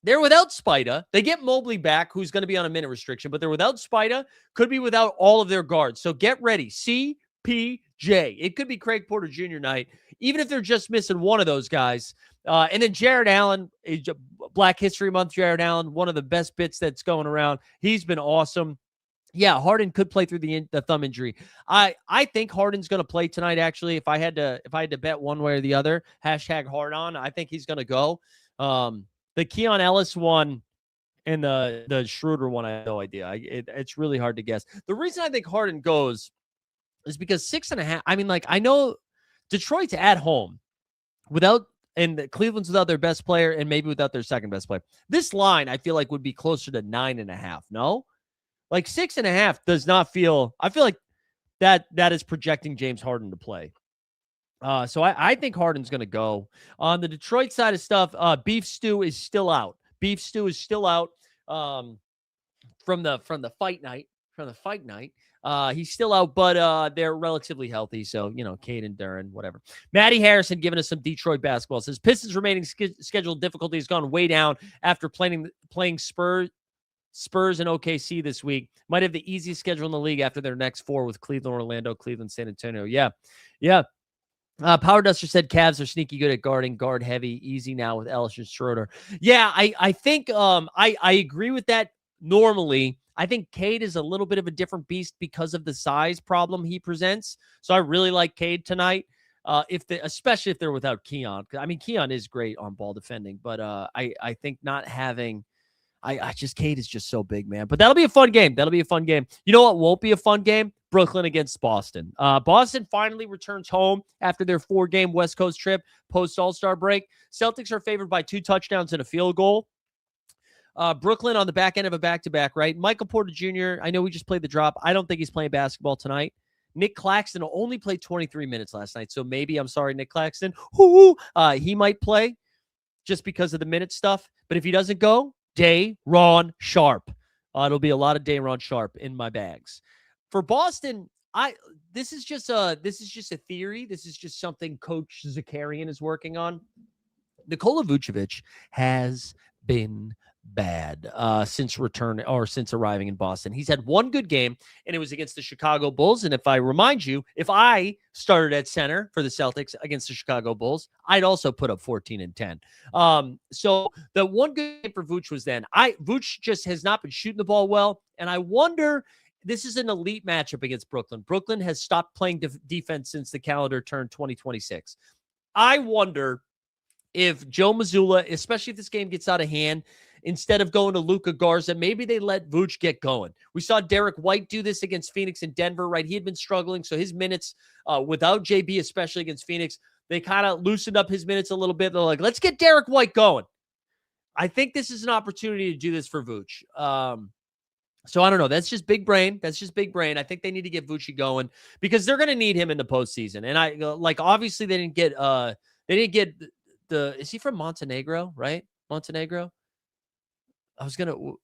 Speaker 2: they're without Spida. They get Mobley back, who's going to be on a minute restriction, but they're without Spida, could be without all of their guards. So get ready. CPJ. It could be Craig Porter Jr. night, even if they're just missing one of those guys. And then Jared Allen, Black History Month, Jared Allen, one of the best bits that's going around. He's been awesome. Yeah, Harden could play through the thumb injury. I think Harden's going to play tonight, actually. If I had to bet one way or the other, #Hardon, I think he's going to go. The Keon Ellis one and the Schroeder one, I have no idea. It's really hard to guess. The reason I think Harden goes is because 6.5. I know Detroit's at home and Cleveland's without their best player and maybe without their second best player. This line, I feel like, would be closer to 9.5. No? 6.5 does not feel. I feel like that is projecting James Harden to play. So I think Harden's going to go. On the Detroit side of stuff, Beef Stew is still out. Beef Stew is still out from the fight night. He's still out, but they're relatively healthy. So, Cade and Duran, whatever. Matty Harrison giving us some Detroit basketball. Says Pistons remaining schedule difficulty has gone way down after playing Spurs and OKC this week. Might have the easiest schedule in the league after their next 4 with Cleveland, Orlando, Cleveland, San Antonio. Yeah. Power Duster said Cavs are sneaky good at guarding, guard heavy, easy now with Ellis and Schroeder. Yeah, I think I agree with that normally. I think Cade is a little bit of a different beast because of the size problem he presents. So I really like Cade tonight. especially if they're without Keon. I mean, Keon is great on ball defending, but I think not having. Cade is just so big, man. But that'll be a fun game. That'll be a fun game. You know what won't be a fun game? Brooklyn against Boston. Boston finally returns home after their 4-game West Coast trip post All-Star break. Celtics are favored by 2 touchdowns and a field goal. Brooklyn on the back end of a back-to-back, right? Michael Porter Jr., I know we just played the drop. I don't think he's playing basketball tonight. Nick Claxton only played 23 minutes last night, so maybe, I'm sorry, Nick Claxton, he might play just because of the minute stuff. But if he doesn't go, Day'Ron Sharpe. It'll be a lot of Day'Ron Sharpe in my bags. For Boston, this is just a theory. This is just something Coach Zakarian is working on. Nikola Vucevic has been bad since arriving in Boston. He's had one good game, and it was against the Chicago Bulls. And if I remind you, if I started at center for the Celtics against the Chicago Bulls, I'd also put up 14 and 10. So the one good game for Vooch was then. Vooch just has not been shooting the ball well, and I wonder. This is an elite matchup against Brooklyn. Brooklyn has stopped playing defense since the calendar turned 2026. I wonder if Joe Mazzulla, especially if this game gets out of hand, instead of going to Luka Garza, maybe they let Vooch get going. We saw Derek White do this against Phoenix and Denver, right? He had been struggling, so his minutes without JB, especially against Phoenix, they kind of loosened up his minutes a little bit. They're like, let's get Derek White going. I think this is an opportunity to do this for Vooch. So I don't know. That's just big brain. I think they need to get Vooch going because they're going to need him in the postseason. And obviously they didn't get is he from Montenegro, right? Montenegro. I was going to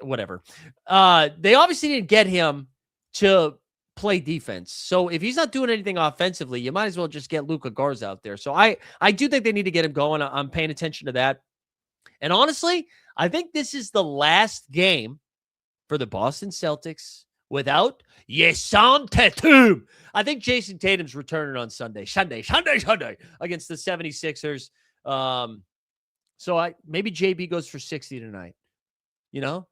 Speaker 2: whatever. They obviously didn't get him to play defense. So if he's not doing anything offensively, you might as well just get Luka Garza out there. So I do think they need to get him going. I'm paying attention to that. And honestly, I think this is the last game for the Boston Celtics without Jason Tatum. I think Jason Tatum's returning on Sunday against the 76ers. So maybe JB goes for 60 tonight. You know,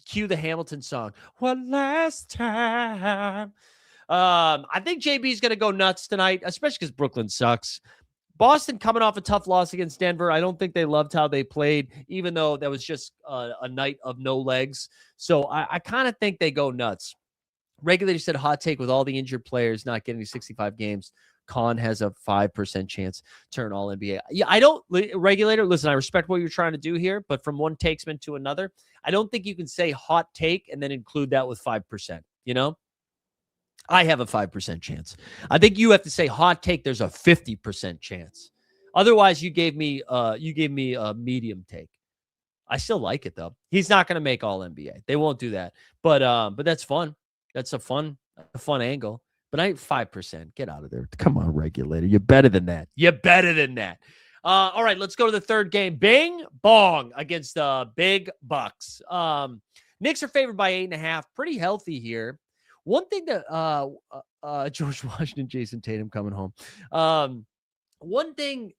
Speaker 2: cue the Hamilton song. One last time. I think JB's going to go nuts tonight, especially because Brooklyn sucks. Boston coming off a tough loss against Denver. I don't think they loved how they played, even though that was just a night of no legs. So I kind of think they go nuts. Regulator said hot take with all the injured players not getting 65 games. Khan has a 5% chance to turn all NBA. Yeah, I don't, Regulator, listen, I respect what you're trying to do here, but from one takesman to another, I don't think you can say hot take and then include that with 5%, you know? I have a 5% chance. I think you have to say hot take. There's a 50% chance. Otherwise, you gave me a medium take. I still like it though. He's not going to make all NBA. They won't do that. But that's fun. That's a fun angle. But 5%. Get out of there. Come on, Regulator. You're better than that. All right, let's go to the third game. Bing bong against the Big Bucks. Knicks are favored by 8.5. Pretty healthy here. One thing that George Washington, Jason Tatum coming home. One thing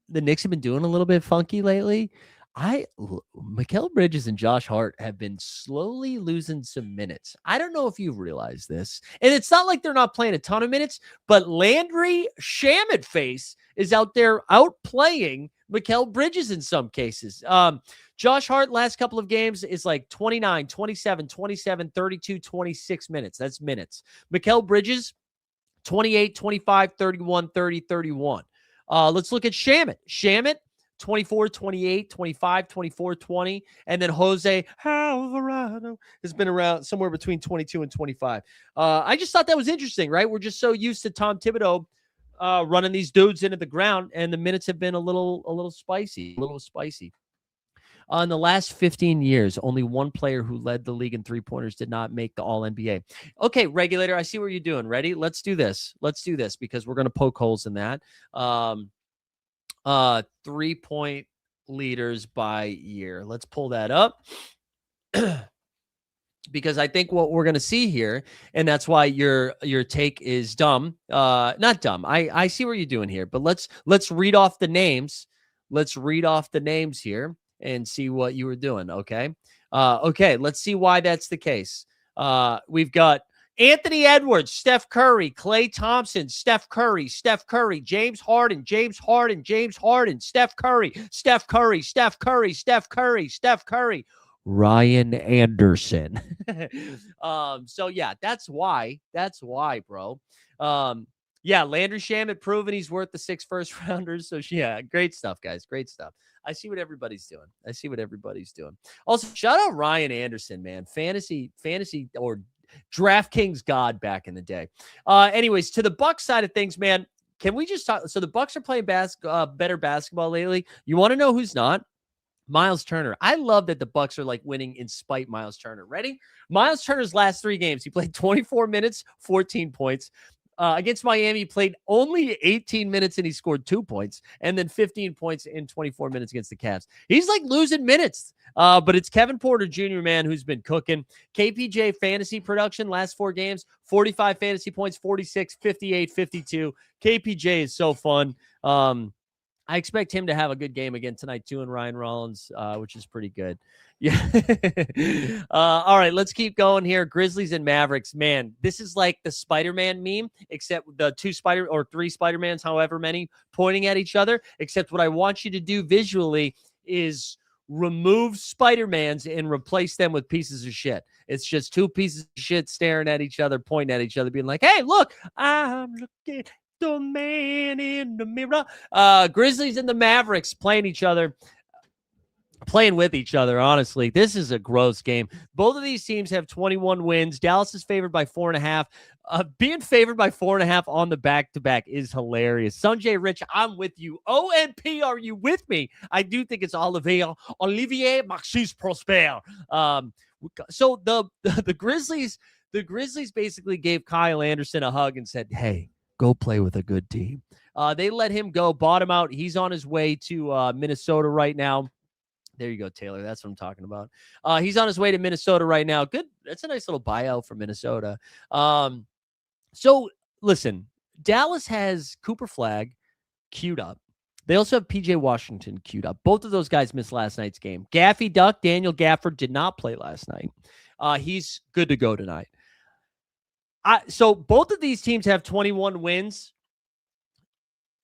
Speaker 2: the Knicks have been doing a little bit funky lately. Mikal Bridges and Josh Hart have been slowly losing some minutes. I don't know if you've realized this. And it's not like they're not playing a ton of minutes, but Landry Shamitface is out there outplaying Mikal Bridges in some cases. Josh Hart, last couple of games, is like 29, 27, 27, 32, 26 minutes. That's minutes. Mikal Bridges, 28, 25, 31, 30, 31. Let's look at Shamit. Shamit, 24, 28, 25, 24, 20. And then Jose Alvarado has been around somewhere between 22 and 25. I just thought that was interesting, right? We're just so used to Tom Thibodeau running these dudes into the ground, and the minutes have been a little spicy. In the last 15 years, only one player who led the league in three-pointers did not make the All-NBA. Okay, Regulator, I see what you're doing. Ready? Let's do this because we're going to poke holes in that. 3-point leaders by year. Let's pull that up. Because I think what we're going to see here, and that's why your take is dumb. Not dumb. I see what you're doing here, but let's read off the names. Let's read off the names here and see what you were doing. Okay. Okay. Let's see why that's the case. We've got Anthony Edwards, Steph Curry, Klay Thompson, Steph Curry, James Harden, Steph Curry, Ryan Anderson. So yeah, that's why, bro. Yeah, Landry Shamet proven he's worth the 6 first rounders. So yeah, great stuff, guys. Great stuff. I see what everybody's doing. Also, shout out Ryan Anderson, man. Fantasy or DraftKings god back in the day. Anyways, to the Bucks side of things, man, can we just talk? So the Bucks are playing better basketball lately. You want to know who's not? Miles Turner. I love that the Bucks are like winning in spite Miles Turner. Ready? Miles Turner's last 3 games, he played 24 minutes, 14 points. Against Miami, he played only 18 minutes and he scored 2 points, and then 15 points in 24 minutes against the Cavs. He's like losing minutes, but it's Kevin Porter Jr., man, who's been cooking. KPJ fantasy production last 4 games, 45 fantasy points, 46, 58, 52. KPJ is so fun. I expect him to have a good game again tonight, too, and Ryan Rollins, which is pretty good. Yeah. All right, let's keep going here. Grizzlies and Mavericks. Man, this is like the Spider-Man meme, except the 3 Spider-Mans, however many, pointing at each other. Except what I want you to do visually is remove Spider-Mans and replace them with pieces of shit. It's just 2 pieces of shit staring at each other, pointing at each other, being like, hey, look, I'm looking the man in the mirror. Grizzlies and the Mavericks playing with each other. Honestly, this is a gross game. Both of these teams have 21 wins. Dallas is favored by 4.5. Being favored by 4.5 on the back-to-back is hilarious. Sanjay Rich, I'm with you. OMP, are you with me? I do think it's Olivier Maxis Prosper. So the Grizzlies basically gave Kyle Anderson a hug and said, hey, go play with a good team. They let him go, bought him out. He's on his way to Minnesota right now. There you go, Taylor. That's what I'm talking about. He's on his way to Minnesota right now. Good. That's a nice little buyout for Minnesota. So listen, Dallas has Cooper Flagg queued up. They also have PJ Washington queued up. Both of those guys missed last night's game. Gaffy Duck, Daniel Gafford did not play last night. He's good to go tonight. So both of these teams have 21 wins.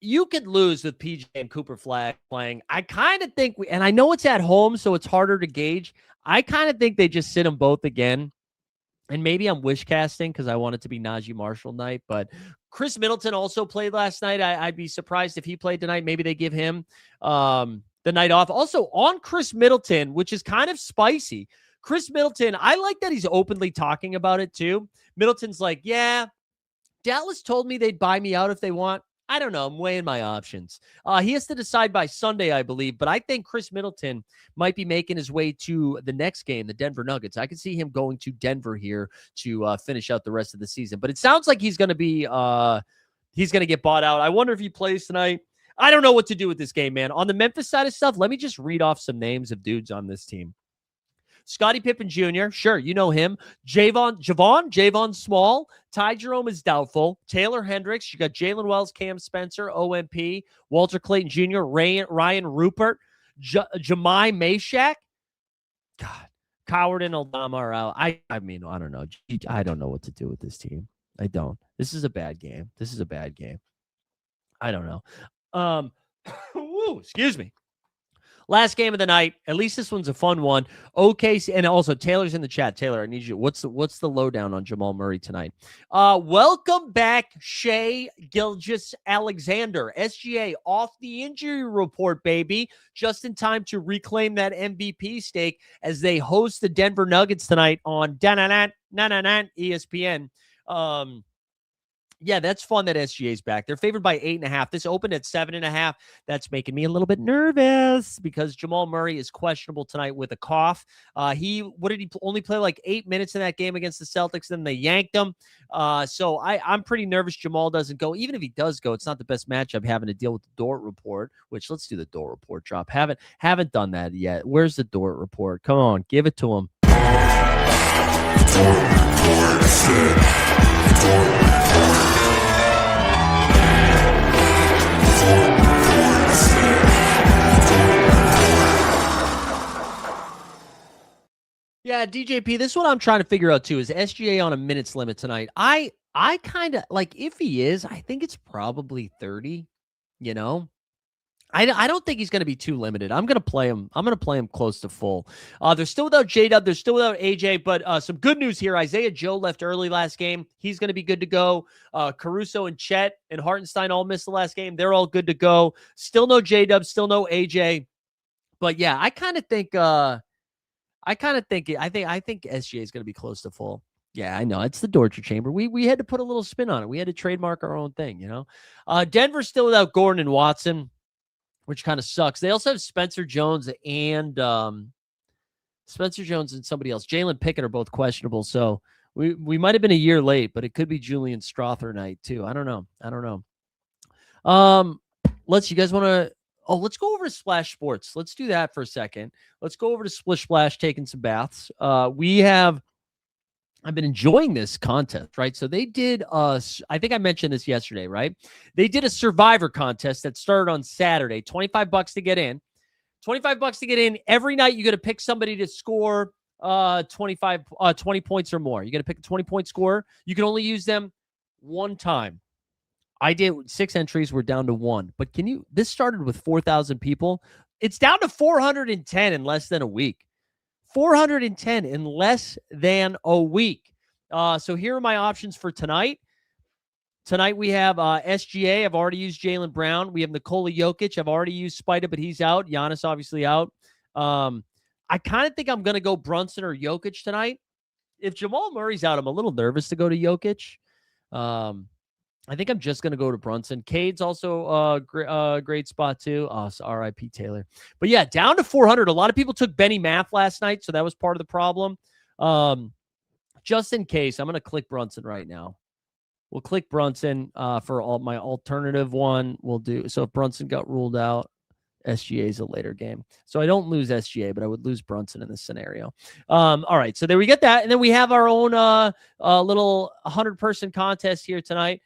Speaker 2: You could lose with PJ and Cooper Flagg playing. I kind of think, and I know it's at home, so it's harder to gauge. I kind of think they just sit them both again. And maybe I'm wish casting because I want it to be Najee Marshall night. But Chris Middleton also played last night. I'd be surprised if he played tonight. Maybe they give him the night off. Also on Chris Middleton, which is kind of spicy. Chris Middleton, I like that he's openly talking about it too. Middleton's like, yeah, Dallas told me they'd buy me out if they want. I don't know. I'm weighing my options. He has to decide by Sunday, I believe. But I think Chris Middleton might be making his way to the next game, the Denver Nuggets. I could see him going to Denver here to finish out the rest of the season. But it sounds like he's going to be he's going to get bought out. I wonder if he plays tonight. I don't know what to do with this game, man. On the Memphis side of stuff, let me just read off some names of dudes on this team. Scottie Pippen Jr., sure, you know him. Javon Small. Ty Jerome is doubtful. Taylor Hendricks. You got Jalen Wells, Cam Spencer, OMP, Walter Clayton Jr., Ryan Rupert, Jemai Meshack. God, Coward and Aldama are out. I mean, I don't know. I don't know what to do with this team. I don't. This is a bad game. I don't know. Excuse me. Last game of the night. At least this one's a fun one. OKC, and also Taylor's in the chat. Taylor, I need you. What's the lowdown on Jamal Murray tonight? Welcome back, Shai Gilgeous-Alexander. SGA off the injury report, baby. Just in time to reclaim that MVP stake as they host the Denver Nuggets tonight on ESPN. Yeah, that's fun that SGA's back. They're favored by 8.5. This opened at 7.5. That's making me a little bit nervous because Jamal Murray is questionable tonight with a cough. What did he only play like 8 minutes in that game against the Celtics? Then they yanked him. So I'm pretty nervous Jamal doesn't go. Even if he does go, it's not the best matchup having to deal with the Dort report, which let's do the Dort report drop. Haven't done that yet. Where's the Dort report? Come on, give it to him. Yeah, DJP, this is what I'm trying to figure out too. Is SGA on a minutes limit tonight? I kind of like, if he is, I think it's probably 30, you know. I don't think he's going to be too limited. I'm going to play him. I'm going to play him close to full. They're still without J-Dub. They're still without AJ, but some good news here. Isaiah Joe left early last game. He's going to be good to go. Caruso and Chet and Hartenstein all missed the last game. They're all good to go. Still no J-Dub. Still no AJ. But yeah, I think SGA is going to be close to full. Yeah, I know. It's the Dorcher Chamber. We had to put a little spin on it. We had to trademark our own thing, you know. Denver's still without Gordon and Watson, which kind of sucks. They also have Spencer Jones and somebody else. Jalen Pickett are both questionable. So we might have been a year late, but it could be Julian Strother night too. I don't know. You guys want to, let's go over to Splash Sports. Let's do that for a second. Let's go over to Splish Splash, taking some baths. I've been enjoying this contest, right? So they did, I think I mentioned this yesterday, right? They did a Survivor contest that started on Saturday, $25 to get in. $25 to get in. Every night you got to pick somebody to score 20 points or more. You got to pick a 20-point scorer. You can only use them one time. I did 6 entries. We're down to 1. But this started with 4,000 people. It's down to 410 in less than a week. 410 in less than a week. So here are my options for tonight. Tonight we have SGA. I've already used Jaylen Brown. We have Nikola Jokic. I've already used Spida, but he's out. Giannis obviously out. I kind of think I'm going to go Brunson or Jokic tonight. If Jamal Murray's out, I'm a little nervous to go to Jokic. I think I'm just going to go to Brunson. Cade's also a great spot too. So R.I.P. Taylor. But yeah, down to 400. A lot of people took Benny Math last night, so that was part of the problem. Just in case, I'm going to click Brunson right now. We'll click Brunson for all my alternative one. We'll do. So if Brunson got ruled out, SGA is a later game. So I don't lose SGA, but I would lose Brunson in this scenario. All right, so there we get that. And then we have our own little 100-person contest here tonight.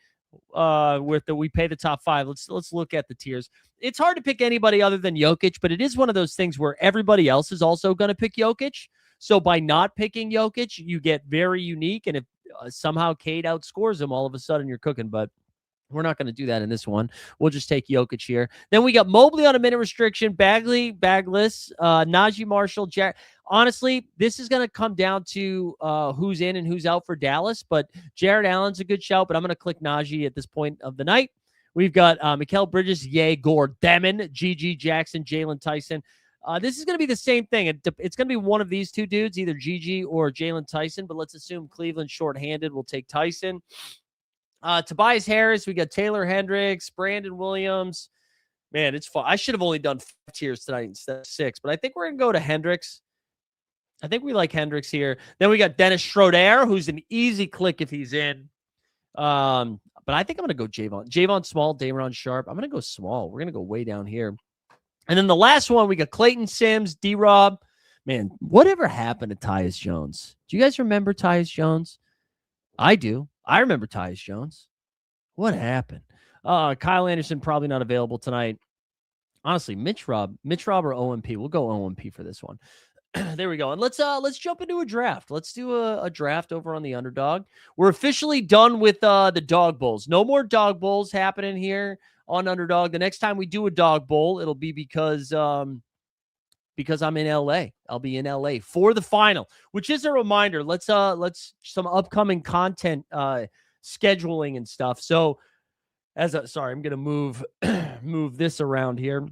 Speaker 2: We pay the top 5. Let's look at the tiers. It's hard to pick anybody other than Jokic, but it is one of those things where everybody else is also going to pick Jokic. So by not picking Jokic, you get very unique. And if somehow Cade outscores him, all of a sudden you're cooking. But we're not going to do that in this one. We'll just take Jokic here. Then we got Mobley on a minute restriction, Bagley, Bagless, Najee Marshall, honestly, this is going to come down to who's in and who's out for Dallas, but Jared Allen's a good shout, but I'm going to click Najee at this point of the night. We've got Mikal Bridges, Gore Demon, GG Jackson, Jalen Tyson. This is going to be the same thing. It's going to be one of these two dudes, either GG or Jalen Tyson, but let's assume Cleveland shorthanded. We'll take Tyson. Tobias Harris, we got Taylor Hendricks, Brandon Williams. Man, it's fun. I should have only done 5 tiers tonight instead of 6, but I think we're going to go to Hendricks. I think we like Hendricks here. Then we got Dennis Schroeder, who's an easy click if he's in. But I think I'm going to go Javon Small, Day'Ron Sharp. I'm going to go small. We're going to go way down here. And then the last one, we got Clayton Sims, D-Rob. Man, whatever happened to Tyus Jones? Do you guys remember Tyus Jones? I do. I remember Tyus Jones. What happened? Kyle Anderson probably not available tonight. Honestly, Mitch Rob or OMP. We'll go OMP for this one. There we go. And let's jump into a draft. Let's do a draft over on the Underdog. We're officially done with the dog bowls. No more dog bowls happening here on Underdog. The next time we do a dog bowl, it'll be because I'm in LA. I'll be in LA for the final, which is a reminder. Let's some upcoming content scheduling and stuff. So sorry, I'm going to move this around here.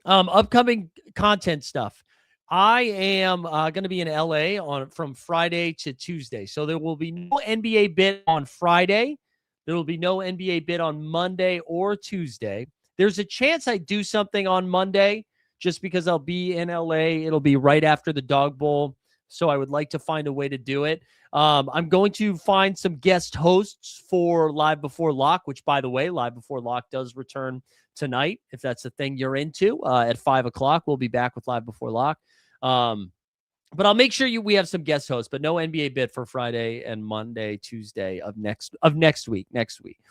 Speaker 2: Upcoming content stuff. I am going to be in LA from Friday to Tuesday. So there will be no NBA bit on Friday. There will be no NBA bit on Monday or Tuesday. There's a chance I do something on Monday just because I'll be in LA. It'll be right after the Dog Bowl. So I would like to find a way to do it. I'm going to find some guest hosts for Live Before Lock, which, by the way, Live Before Lock does return tonight. If that's the thing you're into, at 5 o'clock, we'll be back with Live Before Lock. But I'll make sure we have some guest hosts, but no NBA bit for Friday and Monday, Tuesday of next week.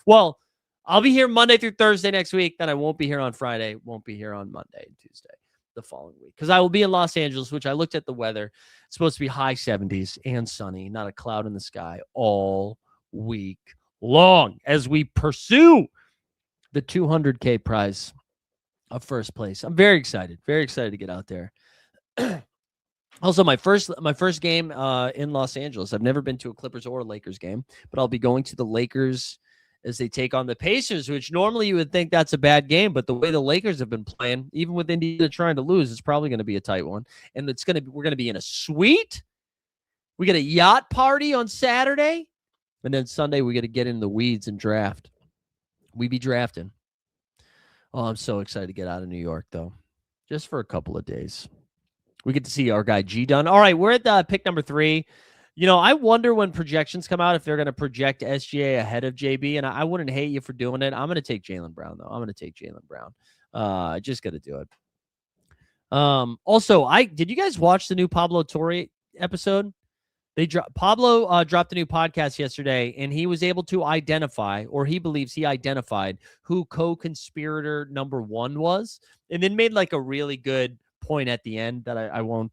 Speaker 2: Well, I'll be here Monday through Thursday next week. Then I won't be here on Friday. Won't be here on Monday and Tuesday. the following week because I will be in Los Angeles, which I looked at the weather. It's supposed to be high 70s and sunny, not a cloud in the sky all week long as we pursue the 200K prize of first place. I'm very excited to get out there. Also, my first game in Los Angeles. I've never been to a Clippers or a Lakers game, but I'll be going to the Lakers as they take on the Pacers, which normally you would think that's a bad game, but the way the Lakers have been playing, even with Indiana trying to lose, it's probably going to be a tight one. And we're going to be in a suite. We get a yacht party on Saturday, and then Sunday we got to get in the weeds and draft. We be drafting. Oh, I'm so excited to get out of New York, though, just for a couple of days. We get to see our guy G Dunn. All right, we're at pick number 3. You know, I wonder when projections come out if they're going to project SGA ahead of JB, and I wouldn't hate you for doing it. I'm going to take Jaylen Brown, though. I'm going to take Jaylen Brown. I just got to do it. Also, did you guys watch the new Pablo Torre episode? Pablo dropped a new podcast yesterday, and he was able to identify, or he believes he identified, who co-conspirator number 1 was, and then made like a really good point at the end that I won't,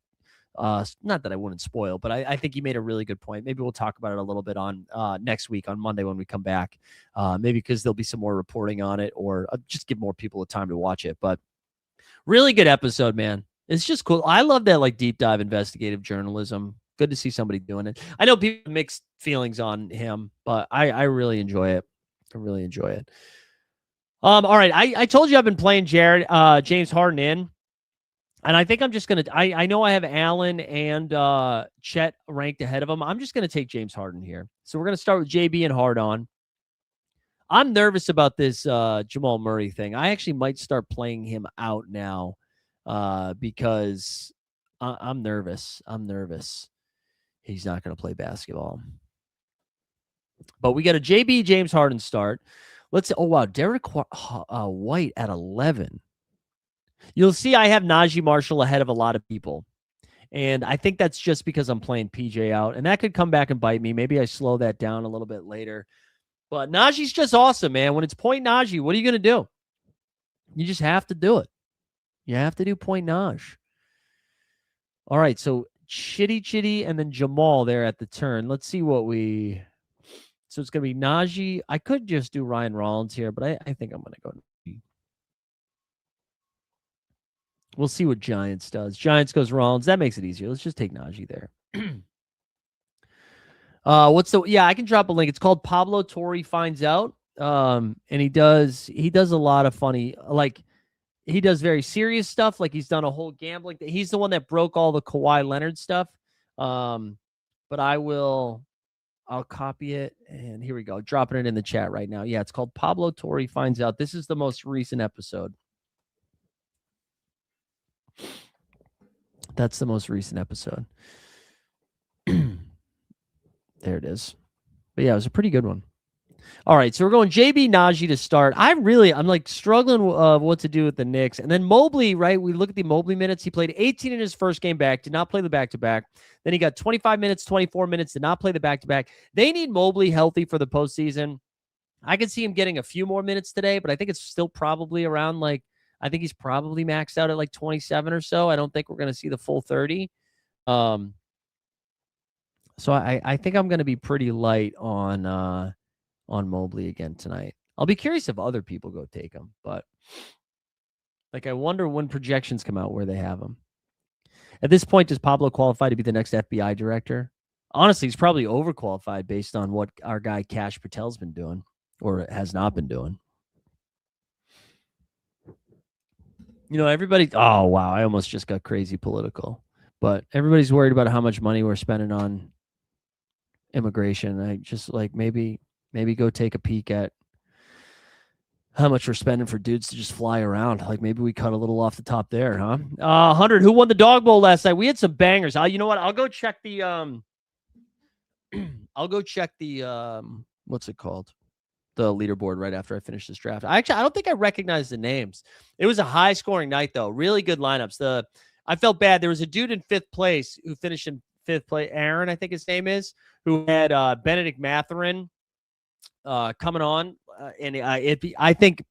Speaker 2: not that I wouldn't spoil, but I think he made a really good point. Maybe we'll talk about it a little bit on next week on Monday when we come back, maybe because there'll be some more reporting on it, or just give more people the time to watch it. But really good episode, man. It's just cool. I love that like deep dive investigative journalism. Good to see somebody doing it. I know people have mixed feelings on him, but I really enjoy it. I really enjoy it. All right. I told you I've been playing James Harden in. And I think I'm just going to, I know I have Allen and Chet ranked ahead of him. I'm just going to take James Harden here. So we're going to start with JB and Hardon. I'm nervous about this Jamal Murray thing. I actually might start playing him out now because I'm nervous. He's not going to play basketball. But we got a JB James Harden start. Oh, wow. Derek White at 11. You'll see I have Najee Marshall ahead of a lot of people. And I think that's just because I'm playing PJ out. And that could come back and bite me. Maybe I slow that down a little bit later. But Najee's just awesome, man. When it's point Najee, what are you going to do? You just have to do it. You have to do point Naj. All right, so Chitty, and then Jamal there at the turn. Let's see what we... So it's going to be Najee. I could just do Ryan Rollins here, but I think I'm going to go Najee. We'll see what Giants does. Giants goes Rollins. That makes it easier. Let's just take Najee there. I can drop a link. It's called Pablo Torre Finds Out. And he does a lot of funny, like he does very serious stuff. Like he's done a whole gambling. He's the one that broke all the Kawhi Leonard stuff. But I'll copy it, and here we go. Dropping it in the chat right now. Yeah, it's called Pablo Torre Finds Out. This is the most recent episode. That's the most recent episode. There it is. But yeah, it was a pretty good one. All right, so we're going JB Najee to start. I'm like struggling what to do with the Knicks. And then Mobley, right? We look at the Mobley minutes. He played 18 in his first game back, did not play the back-to-back. Then he got 25 minutes, 24 minutes, did not play the back-to-back. They need Mobley healthy for the postseason. I could see him getting a few more minutes today, but I think it's still probably around I think he's probably maxed out at 27 or so. I don't think we're going to see the full 30. So I think I'm going to be pretty light on Mobley again tonight. I'll be curious if other people go take him, but I wonder when projections come out where they have him. At this point, does Pablo qualify to be the next FBI director? Honestly, he's probably overqualified based on what our guy Kash Patel's been doing or has not been doing. Everybody, oh, wow, I almost just got crazy political. But everybody's worried about how much money we're spending on immigration. I just maybe go take a peek at how much we're spending for dudes to just fly around. Maybe we cut a little off the top there, huh? 100, who won the Dog Bowl last night? We had some bangers. You know what? I'll go check the, what's it called? The leaderboard right after I finish this draft. I don't think I recognize the names. It was a high scoring night though. Really good lineups. I felt bad. There was a dude in 5th place who finished in 5th place. Aaron, I think his name is, who had Benedict Mathurin coming on. And I think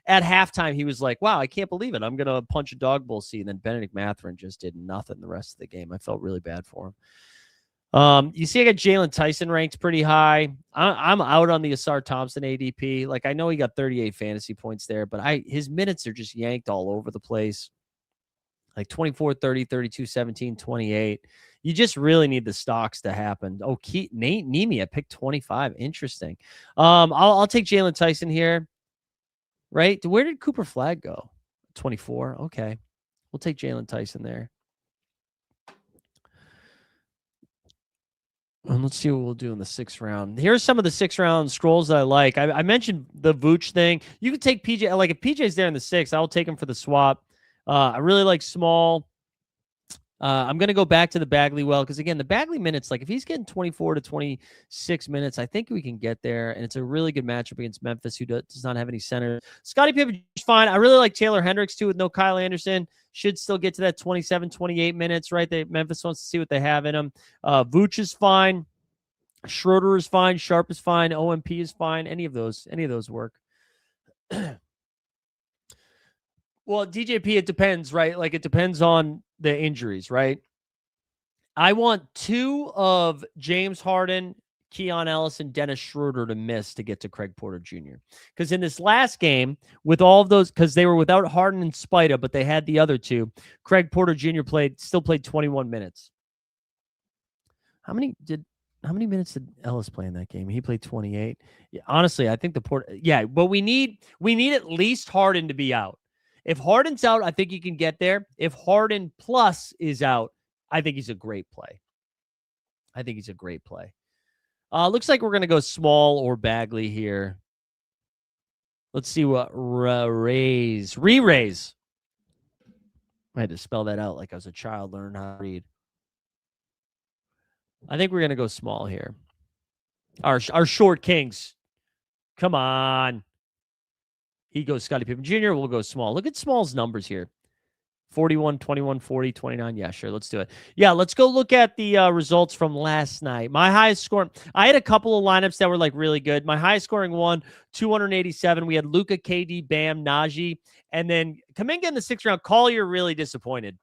Speaker 2: at halftime, he was like, wow, I can't believe it. I'm going to punch a dog bull seat. And then Benedict Mathurin just did nothing the rest of the game. I felt really bad for him. You see, I got Jalen Tyson ranked pretty high. I'm out on the Asar Thompson ADP. Like, I know he got 38 fantasy points there, but his minutes are just yanked all over the place. Like 24, 30, 32, 17, 28. You just really need the stocks to happen. Oh, Nate Nemi at pick 25. Interesting. I'll take Jalen Tyson here. Right? Where did Cooper Flagg go? 24. Okay. We'll take Jalen Tyson there. And let's see what we'll do in the 6th round. Here's some of the 6th round scrolls that I like. I mentioned the Vooch thing. You can take PJ. Like, if PJ's there in the 6th, I'll take him for the swap. I really like Small. I'm going to go back to the Bagley because, again, the Bagley minutes, like if he's getting 24 to 26 minutes, I think we can get there. And it's a really good matchup against Memphis, who does not have any center. Scottie Pippen is fine. I really like Taylor Hendricks, too, with no Kyle Anderson. Should still get to that 27, 28 minutes, right? Memphis wants to see what they have in them. Vooch is fine. Schroeder is fine. Sharp is fine. OMP is fine. Any of those work. Well, DJP, it depends, right? Like, it depends on the injuries, right? I want 2 of James Harden, Keon Ellis, and Dennis Schroeder to miss to get to Craig Porter Jr. Because in this last game, with all of those, because they were without Harden and Spida, but they had the other 2, Craig Porter Jr. still played 21 minutes. How many minutes did Ellis play in that game? He played 28. Yeah, honestly, I think but we need at least Harden to be out. If Harden's out, I think you can get there. If Harden plus is out, I think he's a great play. Looks like we're going to go Small or Bagley here. Let's see what re-raise. I had to spell that out like I was a child learning how to read. I think we're going to go Small here. Our short kings. Come on. He goes Scottie Pippen Jr. We'll go Small. Look at Small's numbers here. 41, 21, 40, 29. Yeah, sure. Let's do it. Yeah, let's go look at the results from last night. My highest score, I had a couple of lineups that were like really good. My highest scoring one, 287. We had Luka, KD, Bam, Najee. And then Kuminga in the 6th round. Collier really disappointed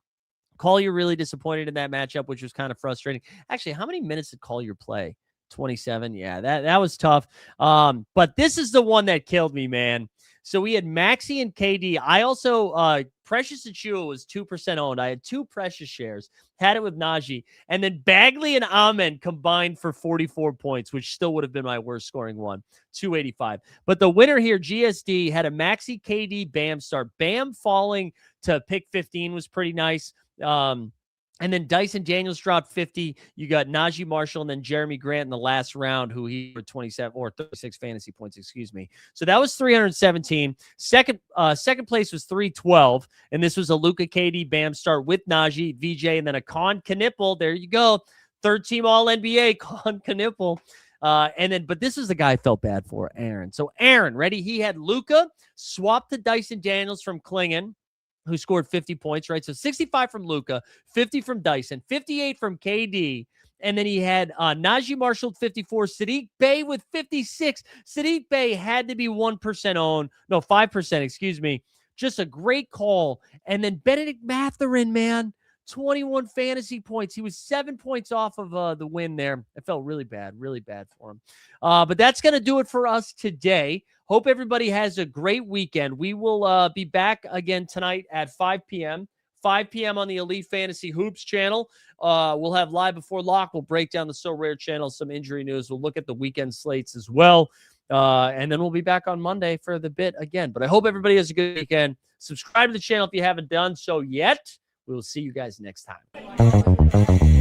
Speaker 2: in that matchup, which was kind of frustrating. Actually, how many minutes did Collier play? 27. Yeah, that was tough. But this is the one that killed me, man. So we had Maxey and KD. I also, Precious Achiuwa was 2% owned. I had 2 Precious shares, had it with Najee. And then Bagley and Amen combined for 44 points, which still would have been my worst scoring one, 285. But the winner here, GSD, had a Maxey, KD, Bam start. Bam falling to pick 15 was pretty nice. And then Dyson Daniels dropped 50. You got Najee Marshall and then Jeremy Grant in the last round, who he for 27 or 36 fantasy points, excuse me. So that was 317. Second place was 312. And this was a Luka, KD, Bam start with Najee, VJ, and then a Con Knipple. There you go. 3rd-team All-NBA, Con Knipple. But this is the guy I felt bad for, Aaron. So Aaron, ready? He had Luka swapped to Dyson Daniels from Klingon, who scored 50 points, right? So 65 from Luka, 50 from Dyson, 58 from KD. And then he had Najee Marshall 54, Sadiq Bey with 56. Sadiq Bey had to be 1% owned. No, 5%, excuse me. Just a great call. And then Benedict Mathurin, man, 21 fantasy points. He was 7 points off of the win there. I felt really bad for him. But that's going to do it for us today. Hope everybody has a great weekend. We will be back again tonight at 5 p.m. 5 p.m. on the Elite Fantasy Hoops channel. We'll have Live Before Lock. We'll break down the So Rare channel, some injury news. We'll look at the weekend slates as well. And then we'll be back on Monday for the bit again. But I hope everybody has a good weekend. Subscribe to the channel if you haven't done so yet. We will see you guys next time.